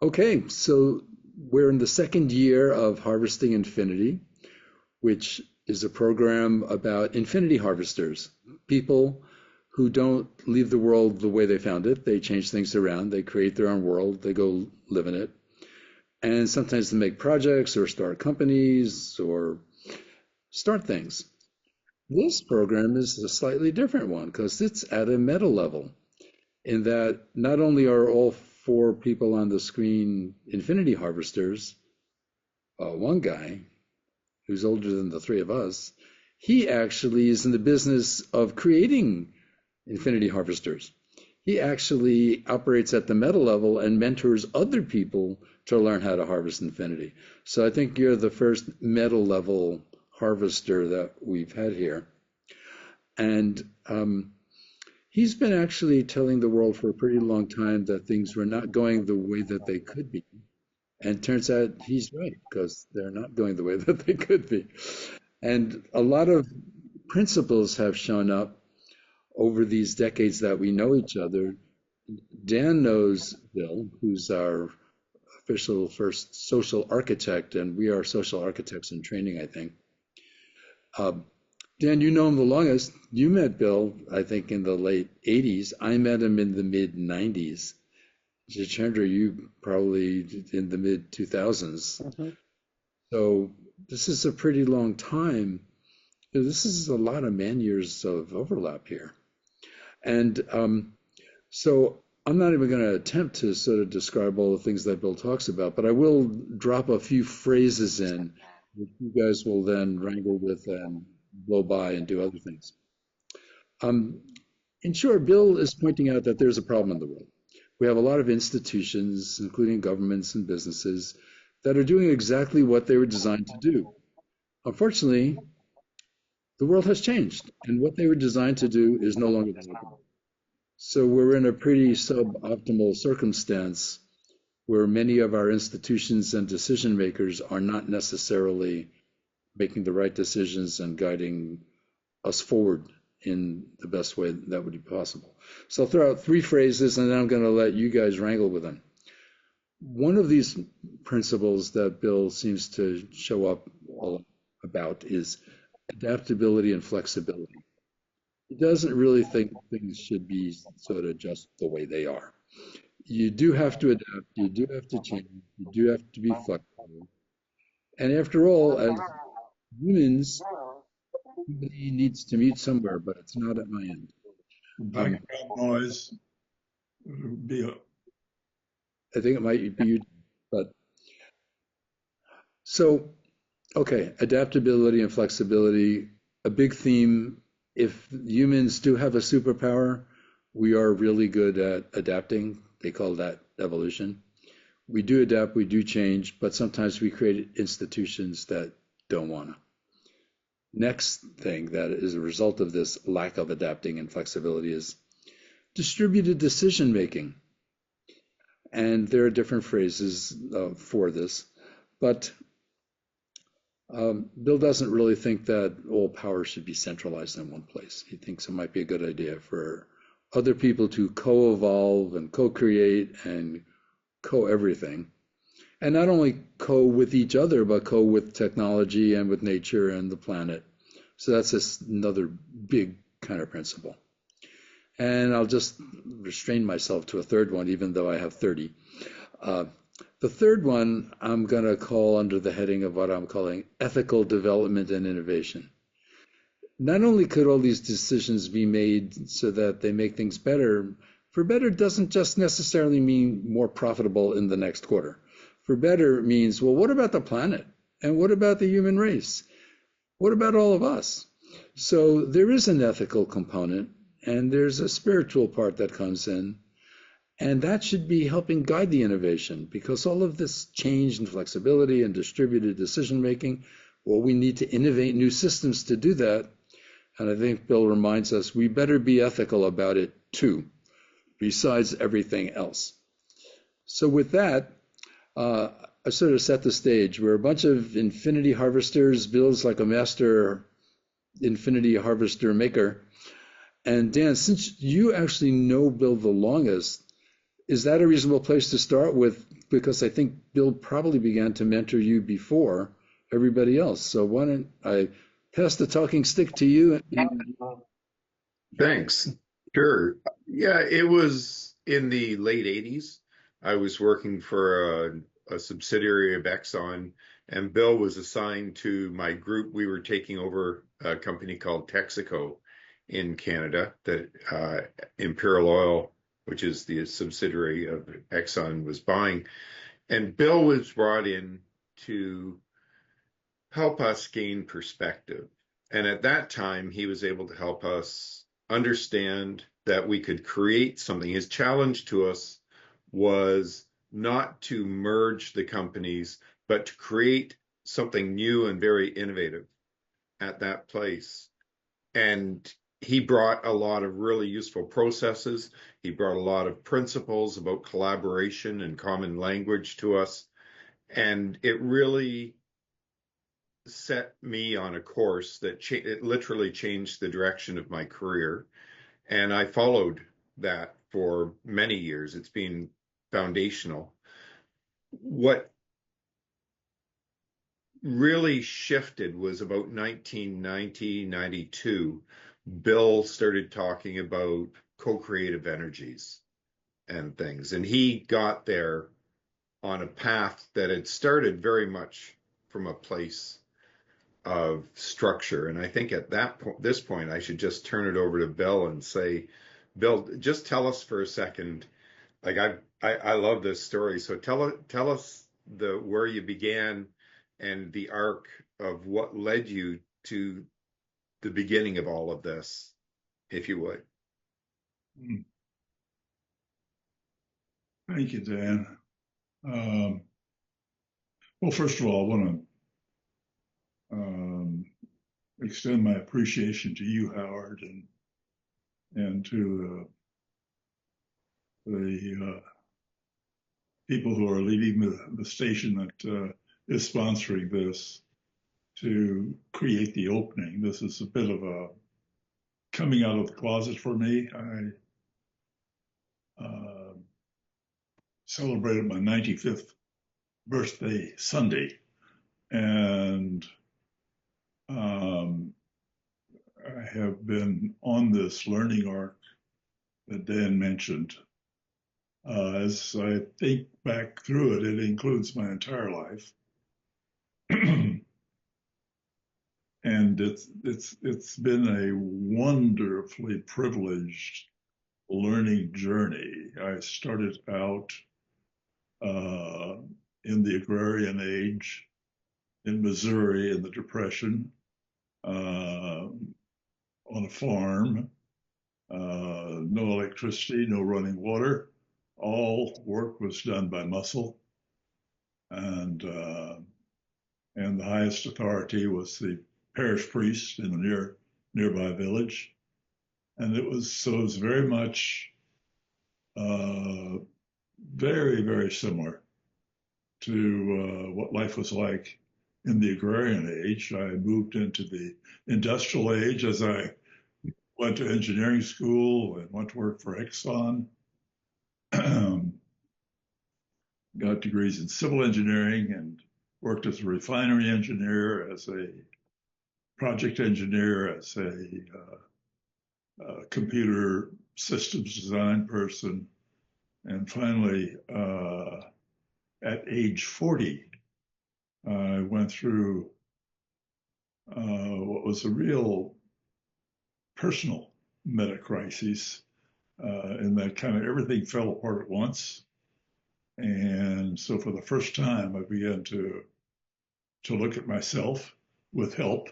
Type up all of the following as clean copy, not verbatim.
Okay, so we're in the second year of Harvesting Infinity, which is a program about infinity harvesters, people who don't leave the world the way they found it. They change things around, they create their own world, they go live in it. And sometimes they make projects or start companies or start things. This program is a slightly different one because it's at a meta level, in that not only are all four people on the screen infinity harvesters, one guy who's older than the three of us, he actually is in the business of creating infinity harvesters. He actually operates at the meta level and mentors other people to learn how to harvest infinity. So I think you're the first meta level harvester that we've had here. And he's been actually telling the world for a pretty long time that things were not going the way that they could be. And turns out he's right, because they're not going the way that they could be. And a lot of principles have shown up over these decades that we know each other. Dan knows Bill, who's our official first social architect, and we are social architects in training, I think. Dan, you know him the longest. You met Bill, I think, in the late 80s. I met him in the mid 90s. Jitendra, you probably in the mid 2000s. So this is a pretty long time. This is a lot of man years of overlap here. And so I'm not even going to attempt to sort of describe all the things that Bill talks about, but I will drop a few phrases in, which you guys will then wrangle with and blow by and do other things. In short, Bill is pointing out that there's a problem in the world. We have a lot of institutions, including governments and businesses, that are doing exactly what they were designed to do. Unfortunately, the world has changed, and what they were designed to do is no longer possible. So we're in a pretty suboptimal circumstance where many of our institutions and decision makers are not necessarily making the right decisions and guiding us forward in the best way that would be possible. So I'll throw out three phrases and then I'm going to let you guys wrangle with them. One of these principles that Bill seems to show up all about is adaptability and flexibility. He doesn't really think things should be sort of just the way they are. You do have to adapt, you do have to change, you do have to be flexible. And after all, as humans, somebody needs to mute somewhere, but it's not at my end. Background noise. I think it might be you, but so, okay, adaptability and flexibility, a big theme. If humans do have a superpower, we are really good at adapting. They call that evolution. We do adapt, we do change, but sometimes we create institutions that don't want to. Next thing that is a result of this lack of adapting and flexibility is distributed decision making. And there are different phrases for this, but Bill doesn't really think that all power should be centralized in one place. He thinks it might be a good idea for other people to co-evolve and co-create and co-everything. And not only co with each other, but co with technology and with nature and the planet. So that's another big kind of principle. And I'll just restrain myself to a third one, even though I have 30. The third one I'm going to call under the heading of what I'm calling ethical development and innovation. Not only could all these decisions be made so that they make things better, for better doesn't just necessarily mean more profitable in the next quarter. For better means, well, what about the planet? And what about the human race? What about all of us? So there is an ethical component, and there's a spiritual part that comes in. And that should be helping guide the innovation, because all of this change and flexibility and distributed decision making, well, we need to innovate new systems to do that. And I think Bill reminds us we better be ethical about it too, besides everything else. So with that, I sort of set the stage. We're a bunch of infinity harvesters. Bill's like a master infinity harvester maker. And Dan, since you actually know Bill the longest, is that a reasonable place to start with? Because I think Bill probably began to mentor you before everybody else. So why don't I pass the talking stick to you? Thanks. Sure. Yeah, it was in the late 80s. I was working for a subsidiary of Exxon, and Bill was assigned to my group. We were taking over a company called Texaco in Canada that Imperial Oil, which is the subsidiary of Exxon, was buying. And Bill was brought in to help us gain perspective. And at that time, he was able to help us understand that we could create something. His challenge to us was not to merge the companies, but to create something new and very innovative at that place. And he brought a lot of really useful processes. He brought a lot of principles about collaboration and common language to us. And it really set me on a course that it literally changed the direction of my career. And I followed that for many years. It's been foundational. What really shifted was about 1990, 92. Bill started talking about co-creative energies and things. And he got there on a path that had started very much from a place of structure. And I think at this point, I should just turn it over to Bill and say, Bill, just tell us for a second. Like I love this story. So tell us where you began and the arc of what led you to the beginning of all of this, if you would. Thank you, Dan. Well, first of all, I want to extend my appreciation to you, Howard, and to the people who are leading the station that is sponsoring this to create the opening. This is a bit of a coming out of the closet for me. I celebrated my 95th birthday Sunday, and I have been on this learning arc that Dan mentioned. As I think back through it, it includes my entire life. And it's been a wonderfully privileged learning journey. I started out in the agrarian age in Missouri in the Depression on a farm, no electricity, no running water. All work was done by muscle, and the highest authority was the parish priest in the nearby village, and it was very much very, very similar to what life was like in the agrarian age. I moved into the industrial age as I went to engineering school and went to work for Exxon. Got degrees in civil engineering and worked as a refinery engineer, as a project engineer, as a computer systems design person. And finally, at age 40, I went through what was a real personal meta crisis, in that kind of everything fell apart at once. And so for the first time, I began to look at myself with help.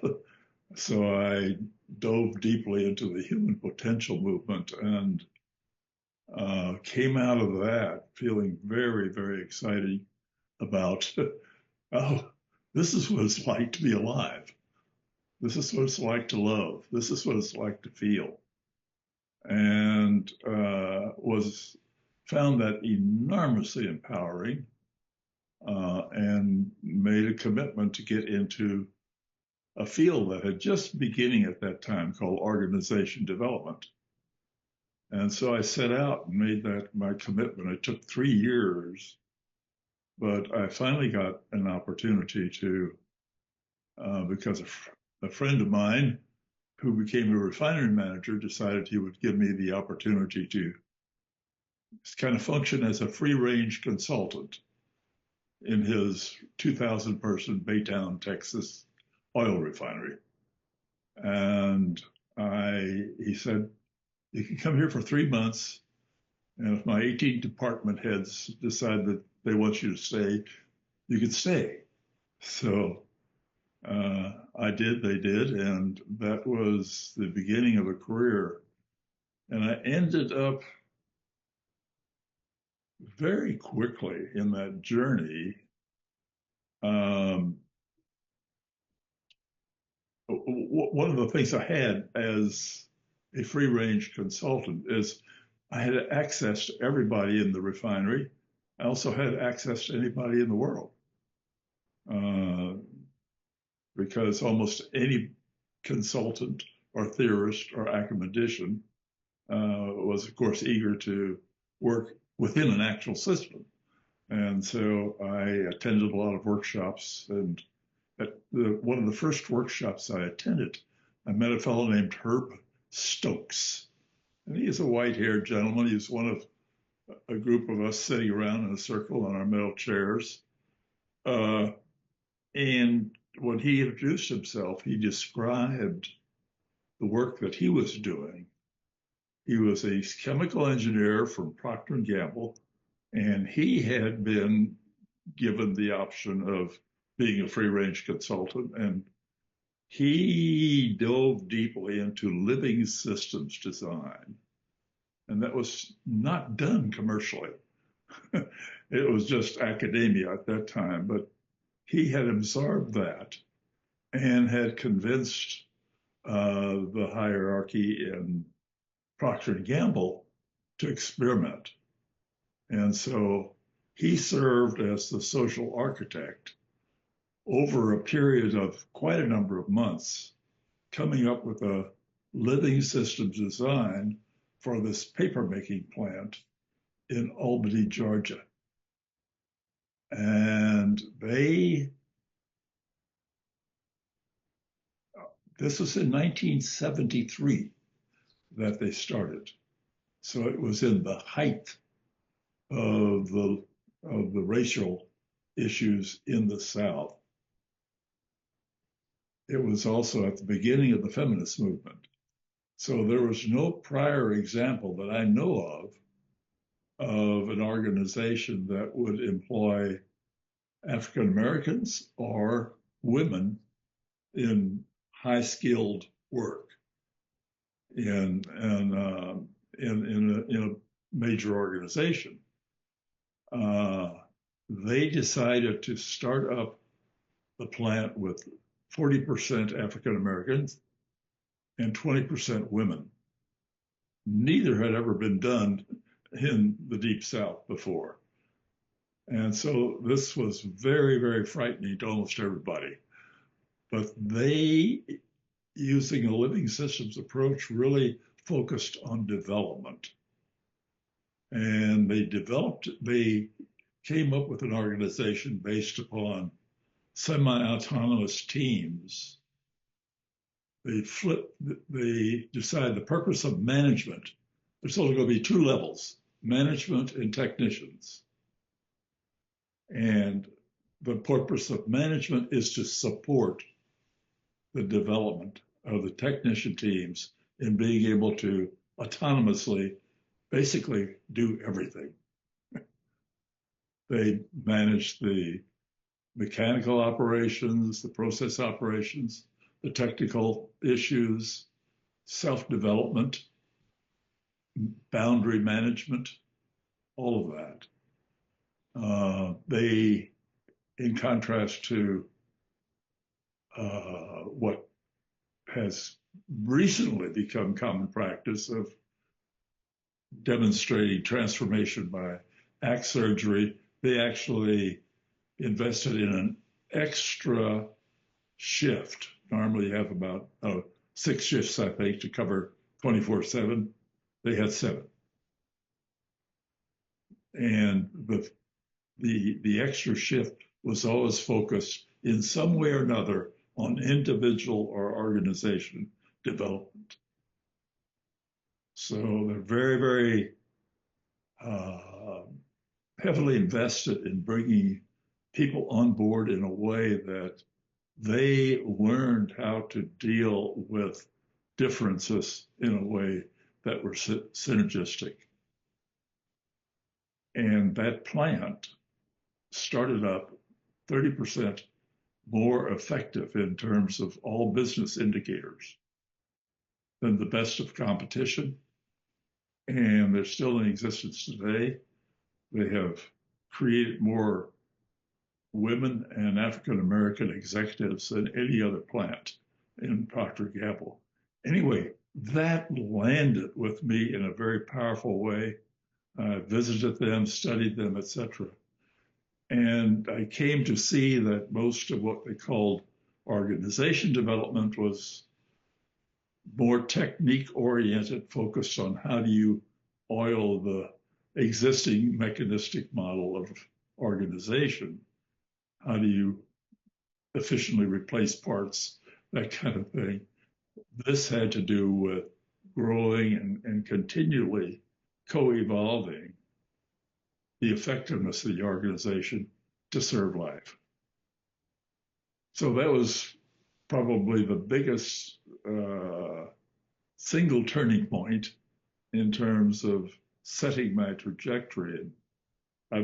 So I dove deeply into the human potential movement and came out of that feeling very, very excited about, oh, this is what it's like to be alive. This is what it's like to love. This is what it's like to feel. And found that enormously empowering, and made a commitment to get into a field that had just beginning at that time called organization development. And so I set out and made that my commitment. It took 3 years, but I finally got an opportunity to, because a friend of mine who became a refinery manager decided he would give me the opportunity to kind of function as a free range consultant in his 2,000 person Baytown, Texas oil refinery. And he said, you can come here for 3 months. And if my 18 department heads decide that they want you to stay, you can stay. So I did, they did. And that was the beginning of a career. And I ended up very quickly in that journey. One of the things I had as a free range consultant is I had access to everybody in the refinery. I also had access to anybody in the world, uh, because almost any consultant or theorist or academician was, of course, eager to work within an actual system. And so I attended a lot of workshops. And at one of the first workshops I attended, I met a fellow named Herb Stokes. And he is a white-haired gentleman. He's one of a group of us sitting around in a circle on our metal chairs. And when he introduced himself, he described the work that he was doing. He was a chemical engineer from Procter & Gamble, and he had been given the option of being a free-range consultant, and he dove deeply into living systems design. And that was not done commercially. It was just academia at that time, but he had absorbed that and had convinced the hierarchy in Procter & Gamble to experiment. And so he served as the social architect over a period of quite a number of months, coming up with a living systems design for this paper-making plant in Albany, Georgia. And this was in 1973 that they started. So it was in the height of the racial issues in the South. It was also at the beginning of the feminist movement. So there was no prior example that I know of an organization that would employ African Americans or women in high skilled work in a major organization. They decided to start up the plant with 40% African Americans and 20% women. Neither had ever been done in the Deep South before. And so this was very, very frightening to almost everybody. But they, using a living systems approach, really focused on development. And they came up with an organization based upon semi-autonomous teams. They decided the purpose of management. There's only going to be two levels, management and technicians. And the purpose of management is to support the development of the technician teams in being able to autonomously basically do everything. They manage the mechanical operations, the process operations, the technical issues, self-development, boundary management, all of that. They, in contrast to what has recently become common practice of demonstrating transformation by axe surgery, they actually invested in an extra shift. Normally you have about 6 shifts, I think, to cover 24/7. they had 7. And the extra shift was always focused in some way or another on individual or organization development. So they're very, very heavily invested in bringing people on board in a way that they learned how to deal with differences in a way that were synergistic. And that plant started up 30% more effective in terms of all business indicators than the best of competition. And they're still in existence today. They have created more women and African American executives than any other plant in Procter & Gamble. Anyway, that landed with me in a very powerful way. I visited them, studied them, etc. And I came to see that most of what they called organization development was more technique oriented, focused on how do you oil the existing mechanistic model of organization? How do you efficiently replace parts, that kind of thing? This had to do with growing and continually co-evolving the effectiveness of the organization to serve life. So that was probably the biggest single turning point in terms of setting my trajectory. And I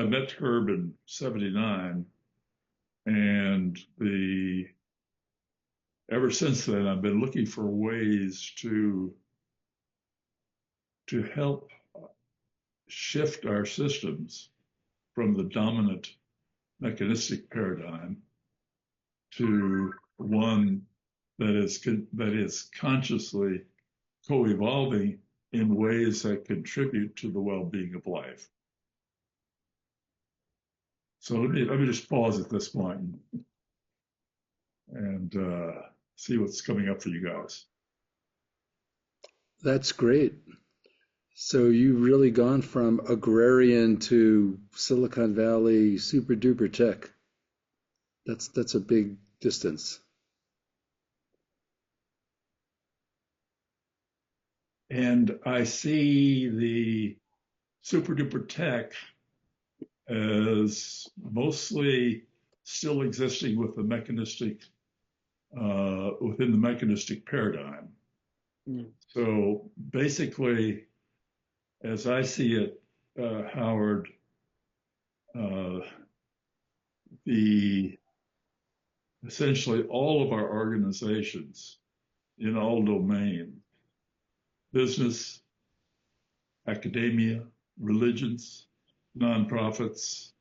met Herb in 79, and ever since then, I've been looking for ways to help shift our systems from the dominant mechanistic paradigm to one that is consciously co-evolving in ways that contribute to the well-being of life. So let me just pause at this point and see what's coming up for you guys. That's great. So you've really gone from agrarian to Silicon Valley super duper tech. That's a big distance. And I see the super duper tech as mostly still existing with the mechanistic within the mechanistic paradigm. So basically, as I see it, Howard, essentially all of our organizations in all domains, business, academia, religions, nonprofits,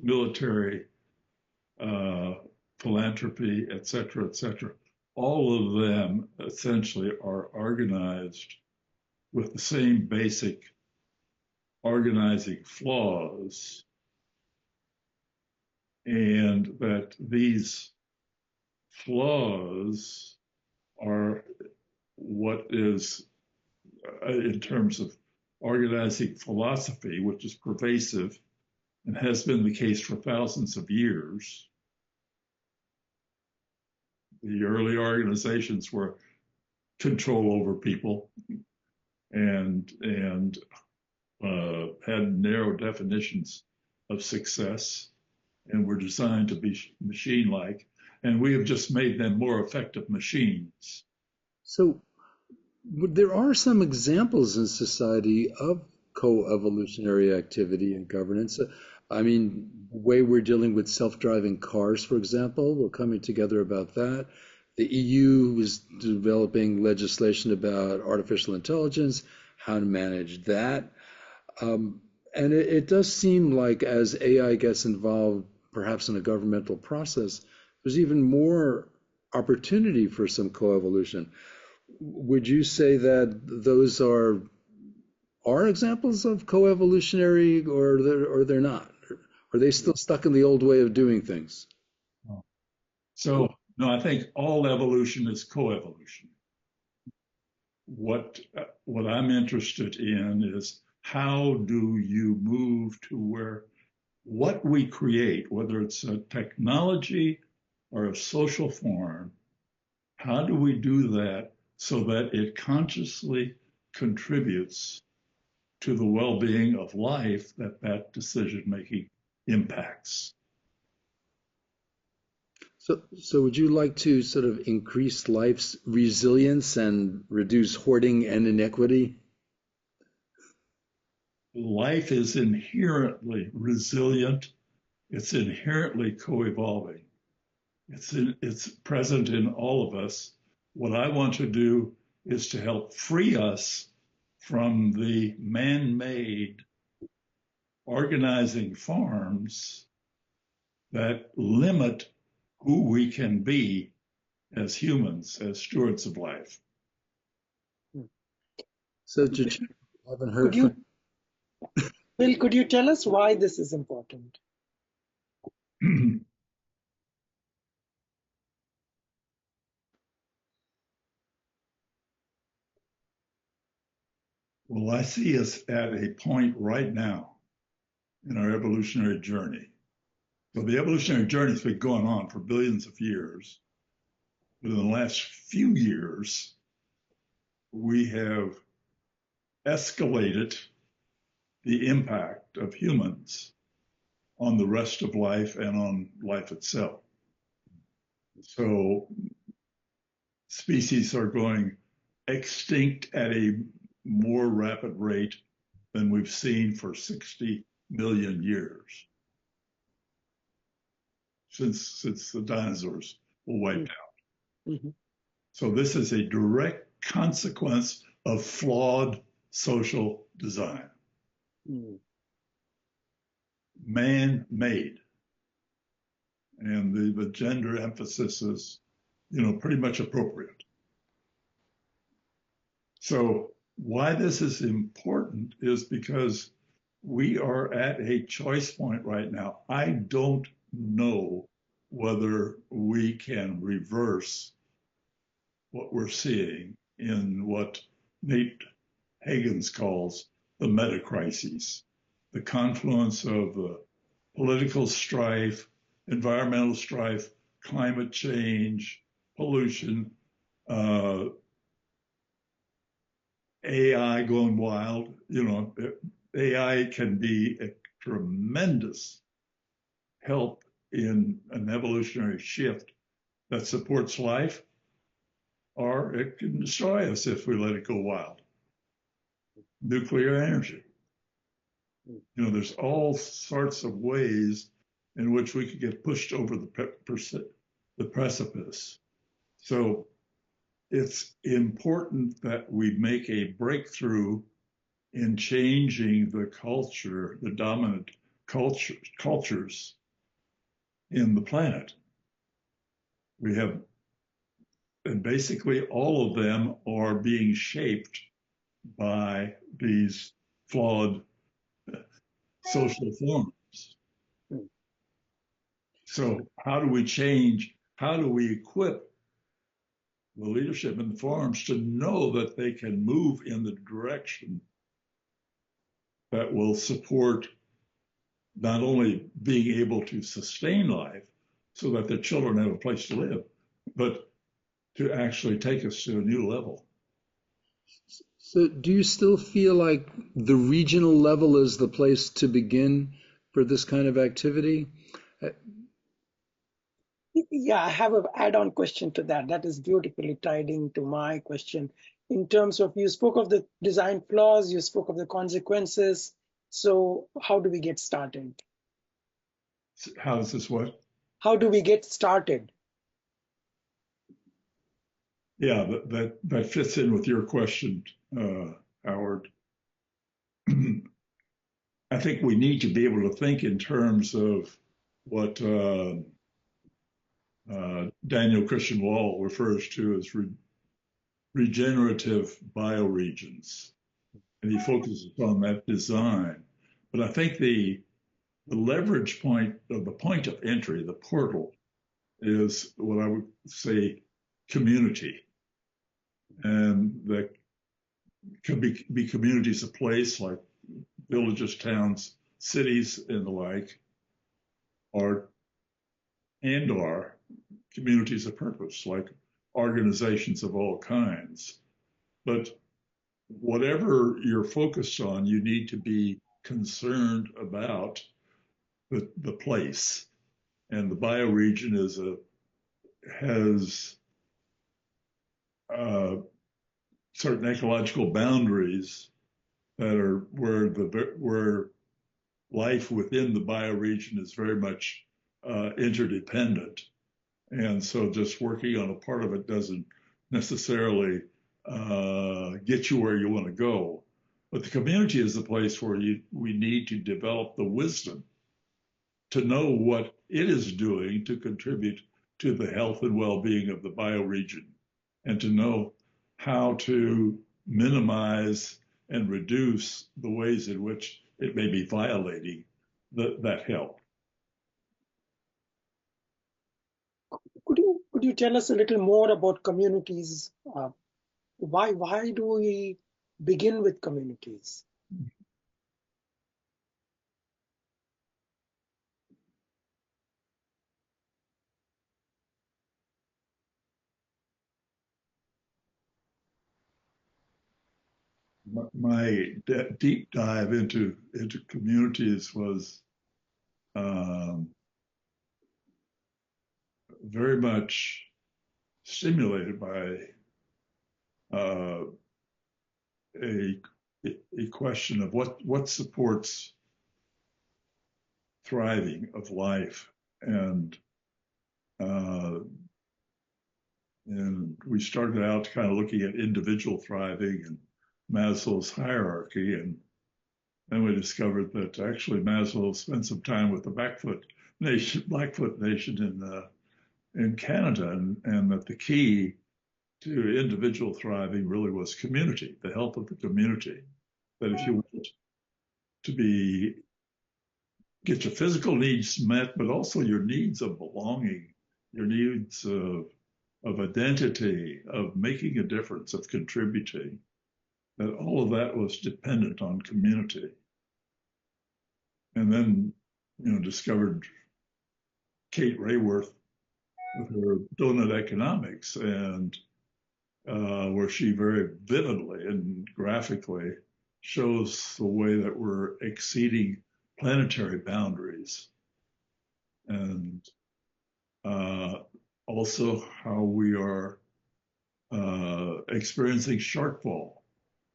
military, philanthropy, et cetera, all of them essentially are organized with the same basic organizing flaws, and that these flaws are what is, in terms of organizing philosophy, which is pervasive and has been the case for thousands of years. The early organizations were control over people and had narrow definitions of success and were designed to be machine-like. And we have just made them more effective machines. So there are some examples in society of co-evolutionary activity and governance. I mean, the way we're dealing with self-driving cars, for example, we're coming together about that. The EU is developing legislation about artificial intelligence, how to manage that. And it does seem like as AI gets involved, perhaps in a governmental process, there's even more opportunity for some coevolution. Would you say that those are examples of coevolutionary, or they're not? Are they still stuck in the old way of doing things? So, no, I think all evolution is coevolution. what I'm interested in is how do you move to where what we create, whether it's a technology or a social form, how do we do that so that it consciously contributes to the well-being of life that that decision-making impacts? So would you like to sort of increase life's resilience and reduce hoarding and inequity? Life is inherently resilient. It's inherently co-evolving. It's present in all of us. What I want to do is to help free us from the man-made organizing forms that limit who we can be as humans, as stewards of life. So, I haven't heard Could you, Bill, could you tell us why this is important? Well, I see us at a point right now in our evolutionary journey. So the evolutionary journey has been going on for billions of years. But in the last few years, we have escalated the impact of humans on the rest of life and on life itself. So species are going extinct at a more rapid rate than we've seen for 60 million years since the dinosaurs were wiped out. Mm-hmm. So this is a direct consequence of flawed social design. Mm. Man-made. And the gender emphasis is, pretty much appropriate. So why this is important is because we are at a choice point right now. I don't know whether we can reverse what we're seeing in what Nate Hagens calls the meta crises, the confluence of the political strife, environmental strife, climate change, pollution, AI going wild. AI can be a tremendous help in an evolutionary shift that supports life, or it can destroy us if we let it go wild. Nuclear energy. There's all sorts of ways in which we could get pushed over the precipice. So it's important that we make a breakthrough in changing the culture, the dominant cultures in the planet. And basically all of them are being shaped by these flawed social forms. So how do we change? How do we equip the leadership in the forums to know that they can move in the direction that will support not only being able to sustain life so that their children have a place to live, but to actually take us to a new level. So do you still feel like the regional level is the place to begin for this kind of activity? Yeah, I have an add-on question to that. That is beautifully tied into my question. In terms of, you spoke of the design flaws, you spoke of the consequences. So how do we get started? How is this what? How do we get started? Yeah, that fits in with your question, Howard. I think we need to be able to think in terms of what Daniel Christian Wall refers to as regenerative bioregions. And he focuses on that design. But I think the leverage point, or the point of entry, the portal, is what I would say community. And the could be communities of place like villages, towns, cities, and the like, or communities of purpose like organizations of all kinds. But whatever you're focused on, you need to be concerned about the place. And the bioregion has certain ecological boundaries that are where life within the bioregion is very much interdependent. And so just working on a part of it doesn't necessarily get you where you want to go. But the community is the place where we need to develop the wisdom to know what it is doing to contribute to the health and well-being of the bioregion, and to know how to minimize and reduce the ways in which it may be violating that health. Could you tell us a little more about communities? Why do we begin with communities? My deep dive into communities was very much stimulated by a question of what supports thriving of life, and we started out kind of looking at individual thriving and Maslow's hierarchy, and then we discovered that actually Maslow spent some time with the Blackfoot Nation in Canada, and that the key to individual thriving really was community, the health of the community. That if you want to get your physical needs met, but also your needs of belonging, your needs of identity, of making a difference, of contributing, that all of that was dependent on community. And then, discovered Kate Rayworth with her donut economics, and where she very vividly and graphically shows the way that we're exceeding planetary boundaries, and also how we are experiencing shortfall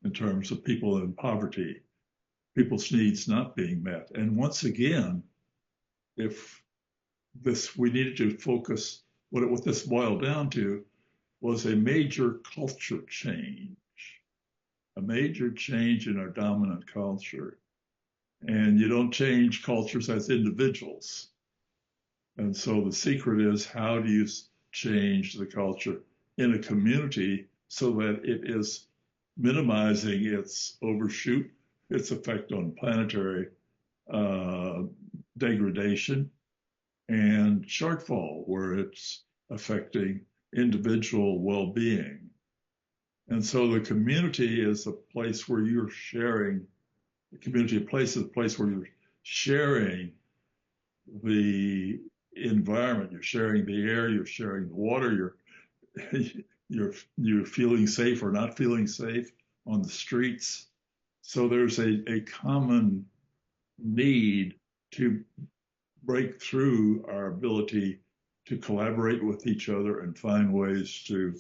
in terms of people in poverty, people's needs not being met. And once again, we needed to focus, what this boiled down to was a major culture change, a major change in our dominant culture. And you don't change cultures as individuals. And so the secret is, how do you change the culture in a community so that it is minimizing its effect on planetary degradation and shortfall, where it's affecting individual well-being. And so the community is a place where you're sharing, the community of place is a place where you're sharing the environment, you're sharing the air, you're sharing the water, you're feeling safe or not feeling safe on the streets. So there's a common need to break through our ability to collaborate with each other and find ways to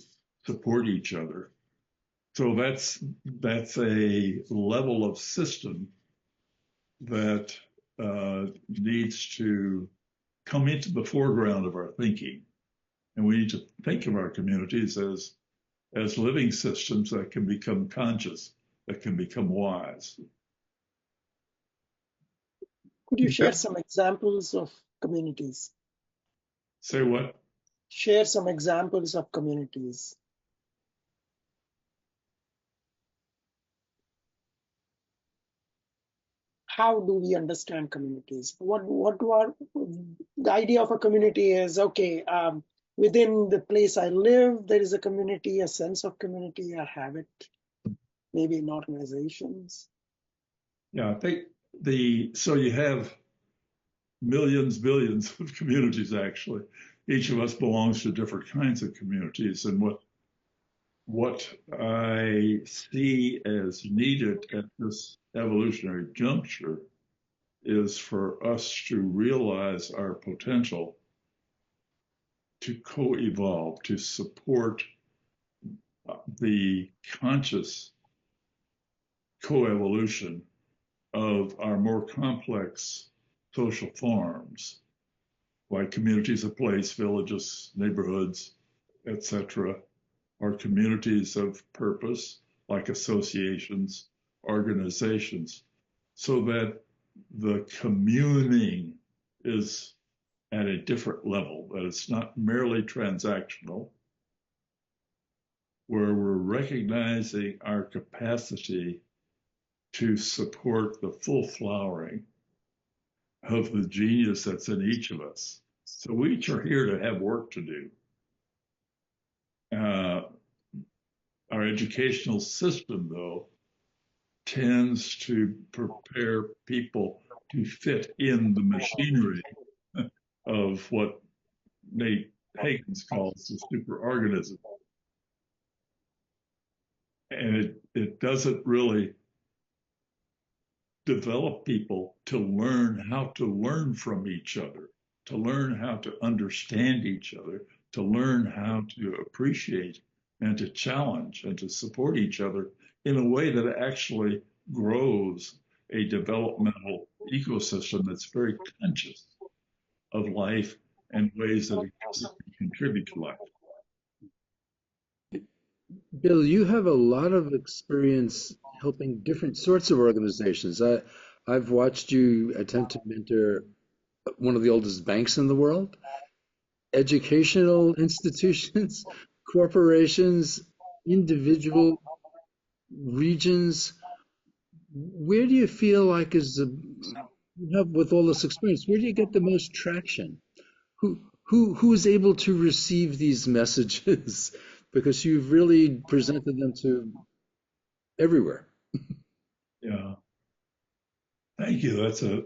support each other. So that's a level of system that needs to come into the foreground of our thinking. And we need to think of our communities as living systems that can become conscious, that can become wise. Could you share some examples of communities? Say what? Share some examples of communities. How do we understand communities? The idea of a community is, okay, within the place I live, there is a community, a sense of community, I have it. maybe in organizations? Yeah, I think so you have millions, billions of communities actually. Each of us belongs to different kinds of communities, and what I see as needed at this evolutionary juncture is for us to realize our potential to co-evolve, to support the conscious coevolution of our more complex social forms, like communities of place, villages, neighborhoods, etc., or communities of purpose, like associations, organizations, so that the communing is at a different level, that it's not merely transactional, where we're recognizing our capacity to support the full flowering of the genius that's in each of us. So we each are here to have work to do. Our educational system, though, tends to prepare people to fit in the machinery of what Nate Higgins calls the superorganism. And it doesn't really develop people to learn how to learn from each other, to learn how to understand each other, to learn how to appreciate and to challenge and to support each other in a way that actually grows a developmental ecosystem that's very conscious of life and ways that it can contribute to life. Bill, you have a lot of experience helping different sorts of organizations. I've watched you attempt to mentor one of the oldest banks in the world, educational institutions, corporations, individual regions. Where do you feel like you have with all this experience, where do you get the most traction? Who is able to receive these messages? Because you've really presented them to everywhere. Yeah, thank you. That's a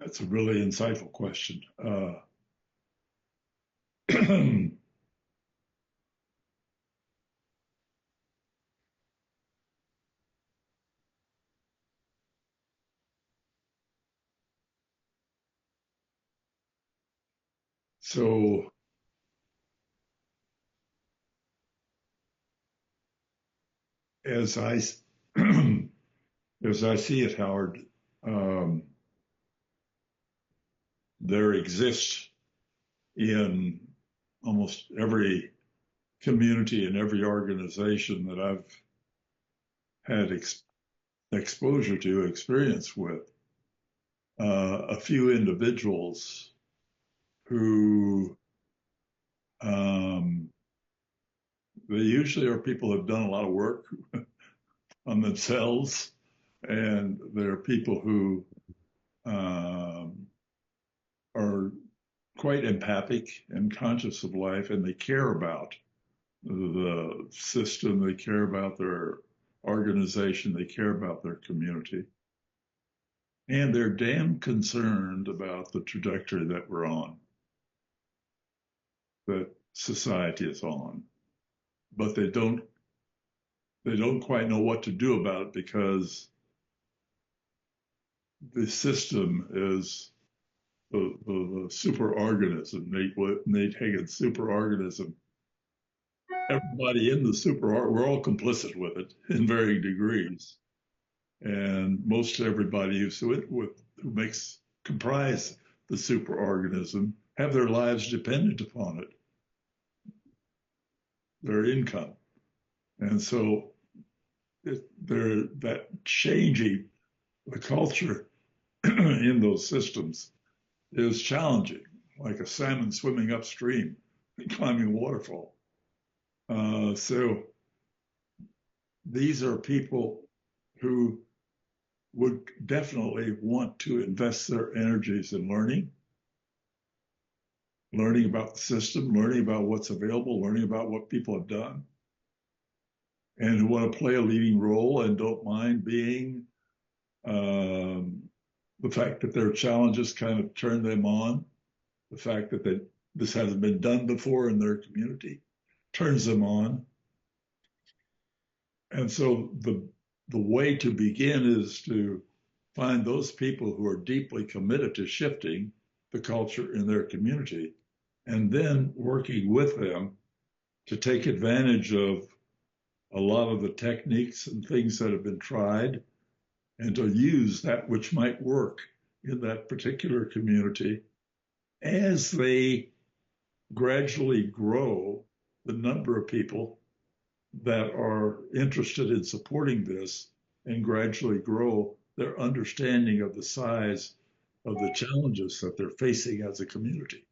that's a really insightful question. So as I as I see it, Howard, um, there exists in almost every community and every organization that I've had exposure to, experience with, a few individuals who um, they usually are people who have done a lot of work on themselves, and they're people who are quite empathic and conscious of life, and they care about the system, they care about their organization, they care about their community. And they're damn concerned about the trajectory that we're on, that society is on. But they don't quite know what to do about it because the system is the superorganism, Nate Higgins superorganism. Everybody in the we're all complicit with it in varying degrees. And most everybody who comprise the superorganism have their lives dependent upon it, their income. And so that changing the culture in those systems is challenging, like a salmon swimming upstream and climbing a waterfall. So these are people who would definitely want to invest their energies in learning about the system, learning about what's available, learning about what people have done, and who want to play a leading role and don't mind being the fact that their challenges kind of turn them on, the fact that this hasn't been done before in their community turns them on. And so the way to begin is to find those people who are deeply committed to shifting the culture in their community, and then working with them to take advantage of a lot of the techniques and things that have been tried, and to use that which might work in that particular community as they gradually grow the number of people that are interested in supporting this, and gradually grow their understanding of the size of the challenges that they're facing as a community.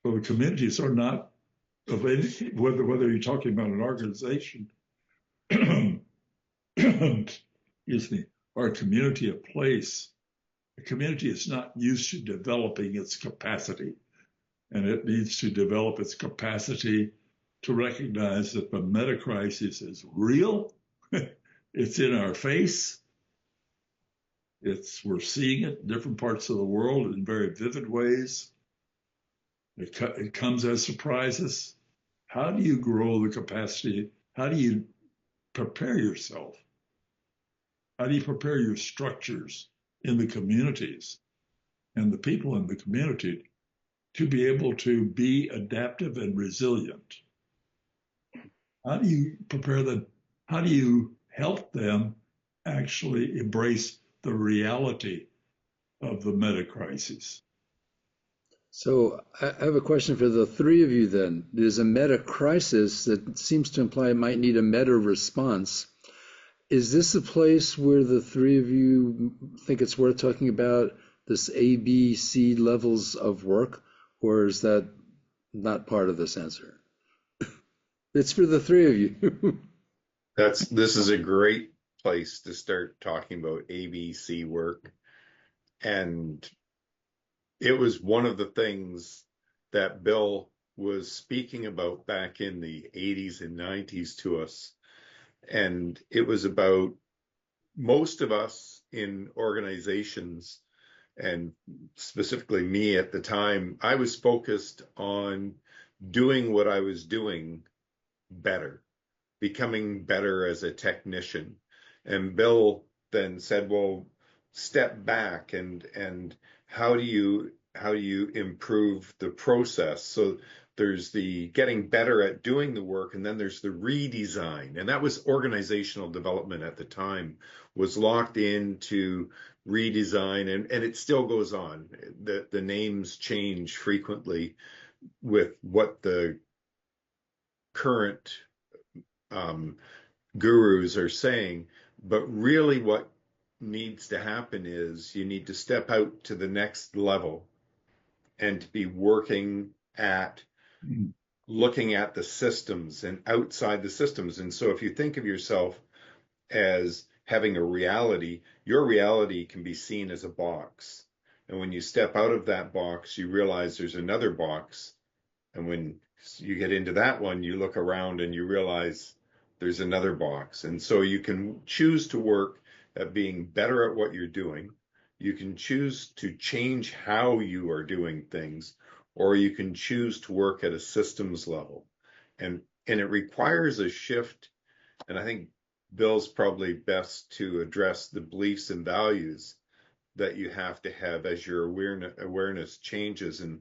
So the communities are not of any, whether you're talking about an organization, excuse me, or a community, a place. A community is not used to developing its capacity, and it needs to develop its capacity to recognize that the meta crisis is real. It's in our face. We're seeing it in different parts of the world in very vivid ways. It comes as surprises. How do you grow the capacity? How do you prepare yourself? How do you prepare your structures in the communities and the people in the community to be able to be adaptive and resilient? How do you prepare them? How do you help them actually embrace the reality of the meta crisis? So I have a question for the three of you then. There's a meta crisis that seems to imply it might need a meta response. Is this a place where the three of you think it's worth talking about this A, B, C levels of work, or is that not part of this answer? It's for the three of you. This is a great place to start talking about ABC work. And it was one of the things that Bill was speaking about back in the 80s and 90s to us. And it was about most of us in organizations, and specifically me at the time, I was focused on doing what I was doing better, becoming better as a technician. And Bill then said, well, step back and how do you improve the process? So there's the getting better at doing the work, and then there's the redesign. And that was organizational development at the time, was locked into redesign, and it still goes on. The names change frequently with what the current gurus are saying, but really what needs to happen is you need to step out to the next level and to be working at looking at the systems and outside the systems. And so if you think of yourself as having a reality, your reality can be seen as a box. And when you step out of that box, you realize there's another box. And when you get into that one, you look around and you realize there's another box. And so you can choose to work at being better at what you're doing. You can choose to change how you are doing things, or you can choose to work at a systems level. And it requires a shift. And I think Bill's probably best to address the beliefs and values that you have to have as your awareness changes. And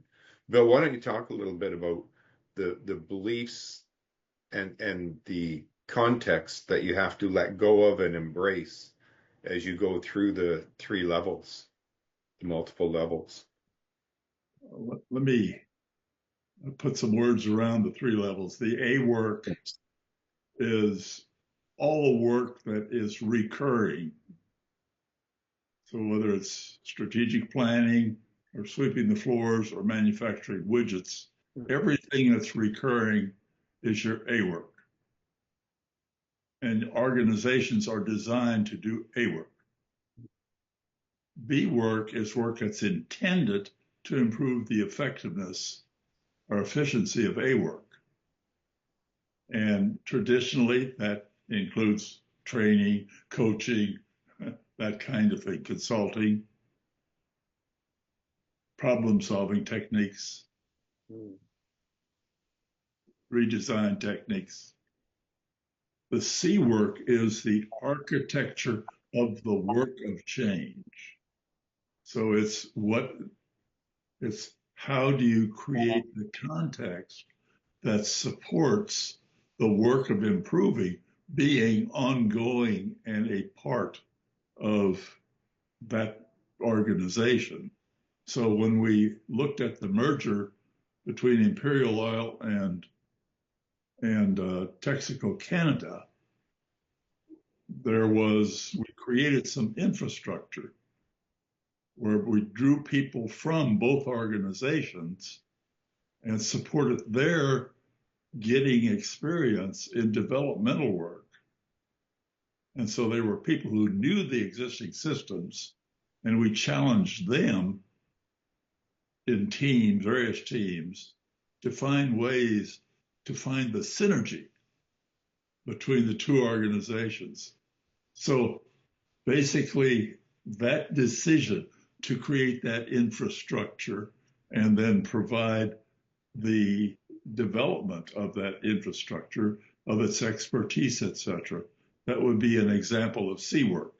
Bill, why don't you talk a little bit about the beliefs and the context that you have to let go of and embrace as you go through the three levels, the multiple levels? Let me put some words around the three levels. The A work is all the work that is recurring. So whether it's strategic planning or sweeping the floors or manufacturing widgets, everything that's recurring is your A work. And organizations are designed to do A work. B work is work that's intended to improve the effectiveness or efficiency of A work. And traditionally, that includes training, coaching, that kind of thing, consulting, problem-solving techniques, redesign techniques. The C work is the architecture of the work of change. So it's how do you create the context that supports the work of improving being ongoing and a part of that organization. So when we looked at the merger between Imperial Oil and Texaco Canada, we created some infrastructure where we drew people from both organizations and supported their getting experience in developmental work. And so they were people who knew the existing systems, and we challenged them in teams, various teams, to find ways to find the synergy between the two organizations. So basically, that decision to create that infrastructure and then provide the development of that infrastructure, of its expertise, etc., that would be an example of C work.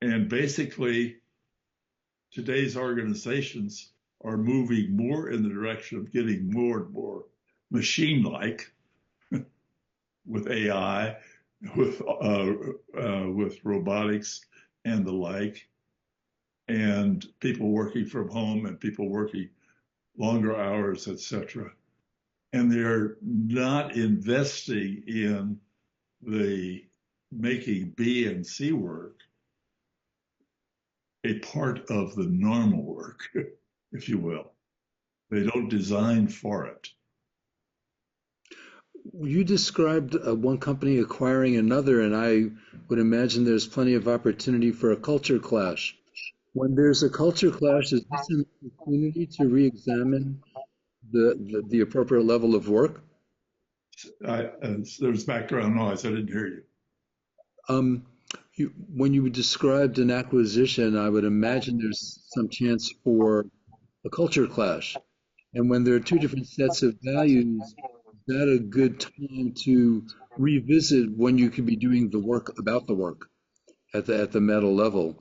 And basically, today's organizations are moving more in the direction of getting more and more machine-like with AI, with robotics and the like, and people working from home and people working longer hours, etc. And they're not investing in the making B and C work a part of the normal work, if you will. They don't design for it. You described one company acquiring another, and I would imagine there's plenty of opportunity for a culture clash. When there's a culture clash, is this an opportunity to re-examine the appropriate level of work? There's background noise. I didn't hear you. When you described an acquisition, I would imagine there's some chance for a culture clash. And when there are two different sets of values, is that a good time to revisit when you could be doing the work about the work at the meta level?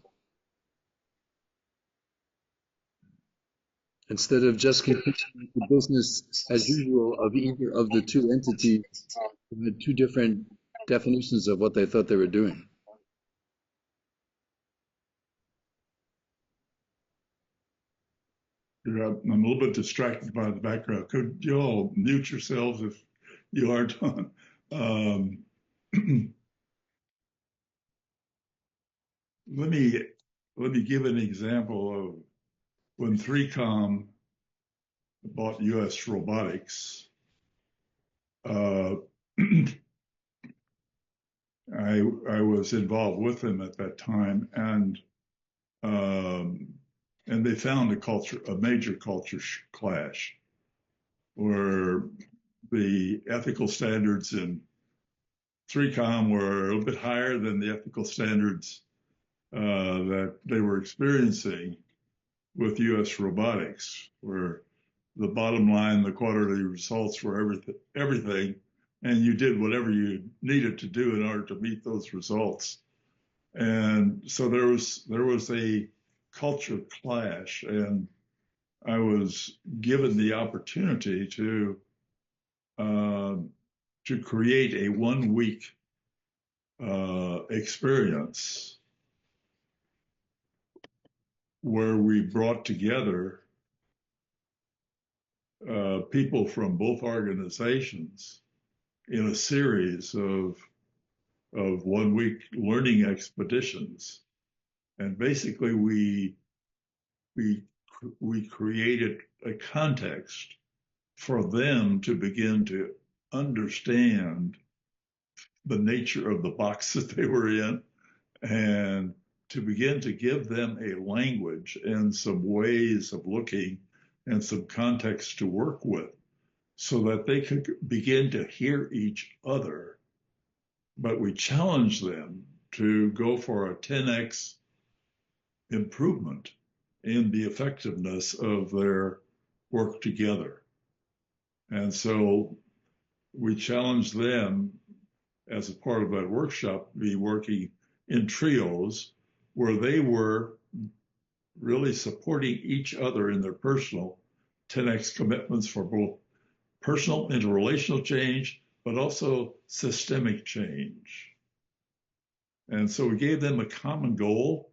Instead of just continuing the business as usual of either of the two entities who had two different definitions of what they thought they were doing. I'm a little bit distracted by the background. Could you all mute yourselves if you aren't on? Let me give an example of when 3Com bought U.S. Robotics. I was involved with them at that time, and they found a major culture clash, where the ethical standards in 3Com were a little bit higher than the ethical standards that they were experiencing with U.S. Robotics, where the bottom line, the quarterly results were everything, and you did whatever you needed to do in order to meet those results. And so there was a culture clash, and I was given the opportunity to create a 1 week experience where we brought together people from both organizations in a series of 1 week learning expeditions, and basically we created a context for them to begin to understand the nature of the box that they were in, and to begin to give them a language and some ways of looking and some context to work with so that they could begin to hear each other. But we challenged them to go for a 10x improvement in the effectiveness of their work together. And so we challenged them as a part of that workshop, be working in trios where they were really supporting each other in their personal 10x commitments for both personal interrelational change, but also systemic change. And so we gave them a common goal,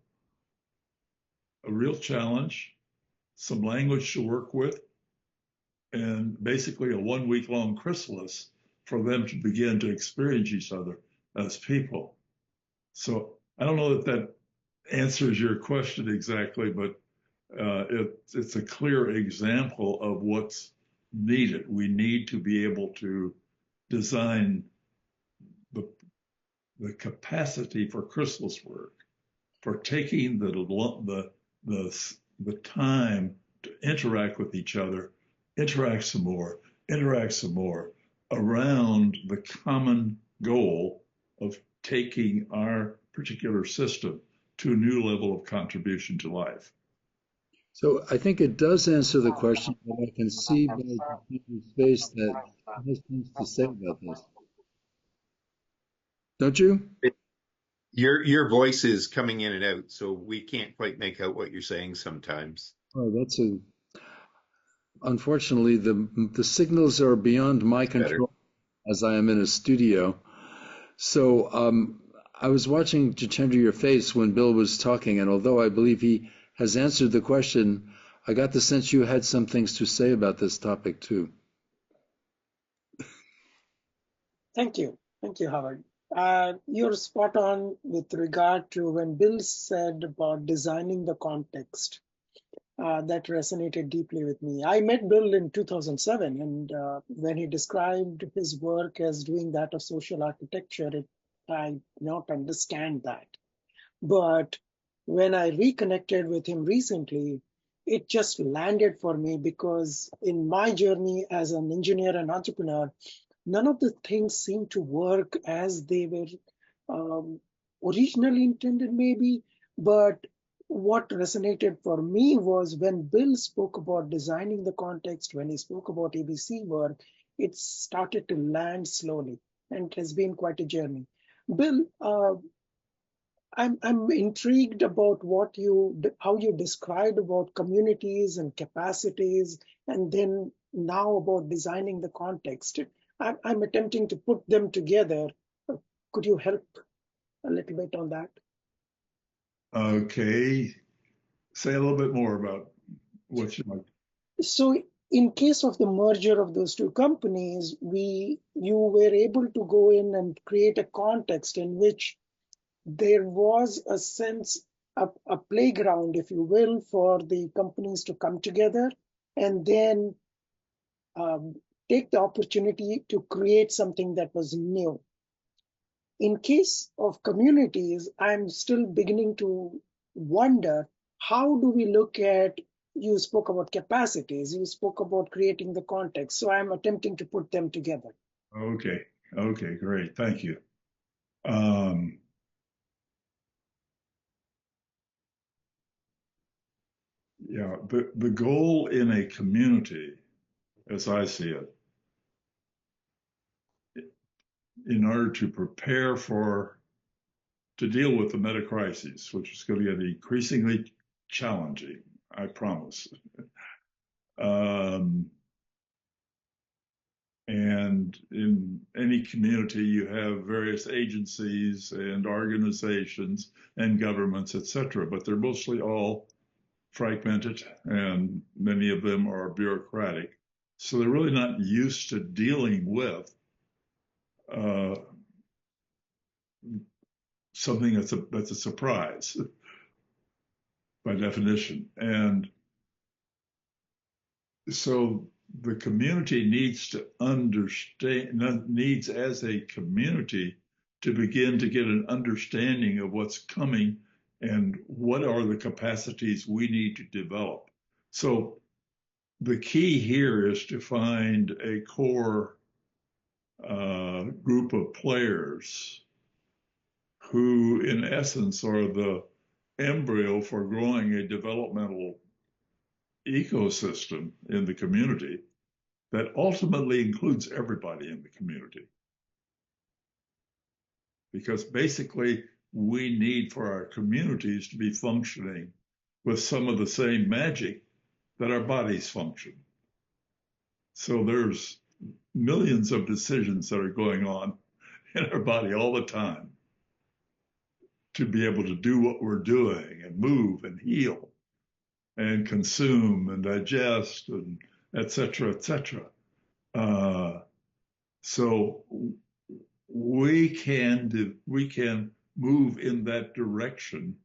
a real challenge, some language to work with, and basically a 1 week long chrysalis for them to begin to experience each other as people. So I don't know that that answers your question exactly, but it's a clear example of what's needed. We need to be able to design the capacity for chrysalis work, for taking the time to interact with each other, interact some more around the common goal of taking our particular system to a new level of contribution to life. So I think it does answer the question, but I can see by your face that he has things to say about this. Don't you? Your voice is coming in and out, so we can't quite make out what you're saying sometimes. Oh, unfortunately, the signals are beyond my Better. control as I am in a studio. So I was watching Jitendra your face when Bill was talking, and although I believe he has answered the question, I got the sense you had some things to say about this topic too. Thank you. Thank you, Howard. You're spot on with regard to when Bill said about designing the context. That resonated deeply with me. I met Bill in 2007, and when he described his work as doing that of social architecture, I did not understand that. But when I reconnected with him recently, it just landed for me because in my journey as an engineer and entrepreneur, none of the things seemed to work as they were originally intended, maybe. But what resonated for me was when Bill spoke about designing the context, when he spoke about ABC work, it started to land slowly, and it has been quite a journey. Bill, I'm intrigued about how you described about communities and capacities, and then now about designing the context. I'm attempting to put them together. Could you help a little bit on that? Okay. Say a little bit more about what you like. So in case of the merger of those two companies, you were able to go in and create a context in which there was a sense, a playground, if you will, for the companies to come together and then take the opportunity to create something that was new. In case of communities, I'm still beginning to wonder, how do we look at, you spoke about capacities, you spoke about creating the context. So I'm attempting to put them together. Okay. Okay, great. Thank you. Yeah, the goal in a community, as I see it, in order to prepare to deal with the meta crisis, which is going to get increasingly challenging, I promise. And in any community, you have various agencies and organizations and governments, etc., but they're mostly all fragmented, and many of them are bureaucratic. So they're really not used to dealing with something that's a surprise by definition. And so the community needs to understand, needs as a community to begin to get an understanding of what's coming and what are the capacities we need to develop. So the key here is to find a core group of players who, in essence, are the embryo for growing a developmental ecosystem in the community that ultimately includes everybody in the community. Because basically, we need for our communities to be functioning with some of the same magic that our bodies function. So there's millions of decisions that are going on in our body all the time to be able to do what we're doing and move and heal and consume and digest and et cetera, et cetera. So we can move in that direction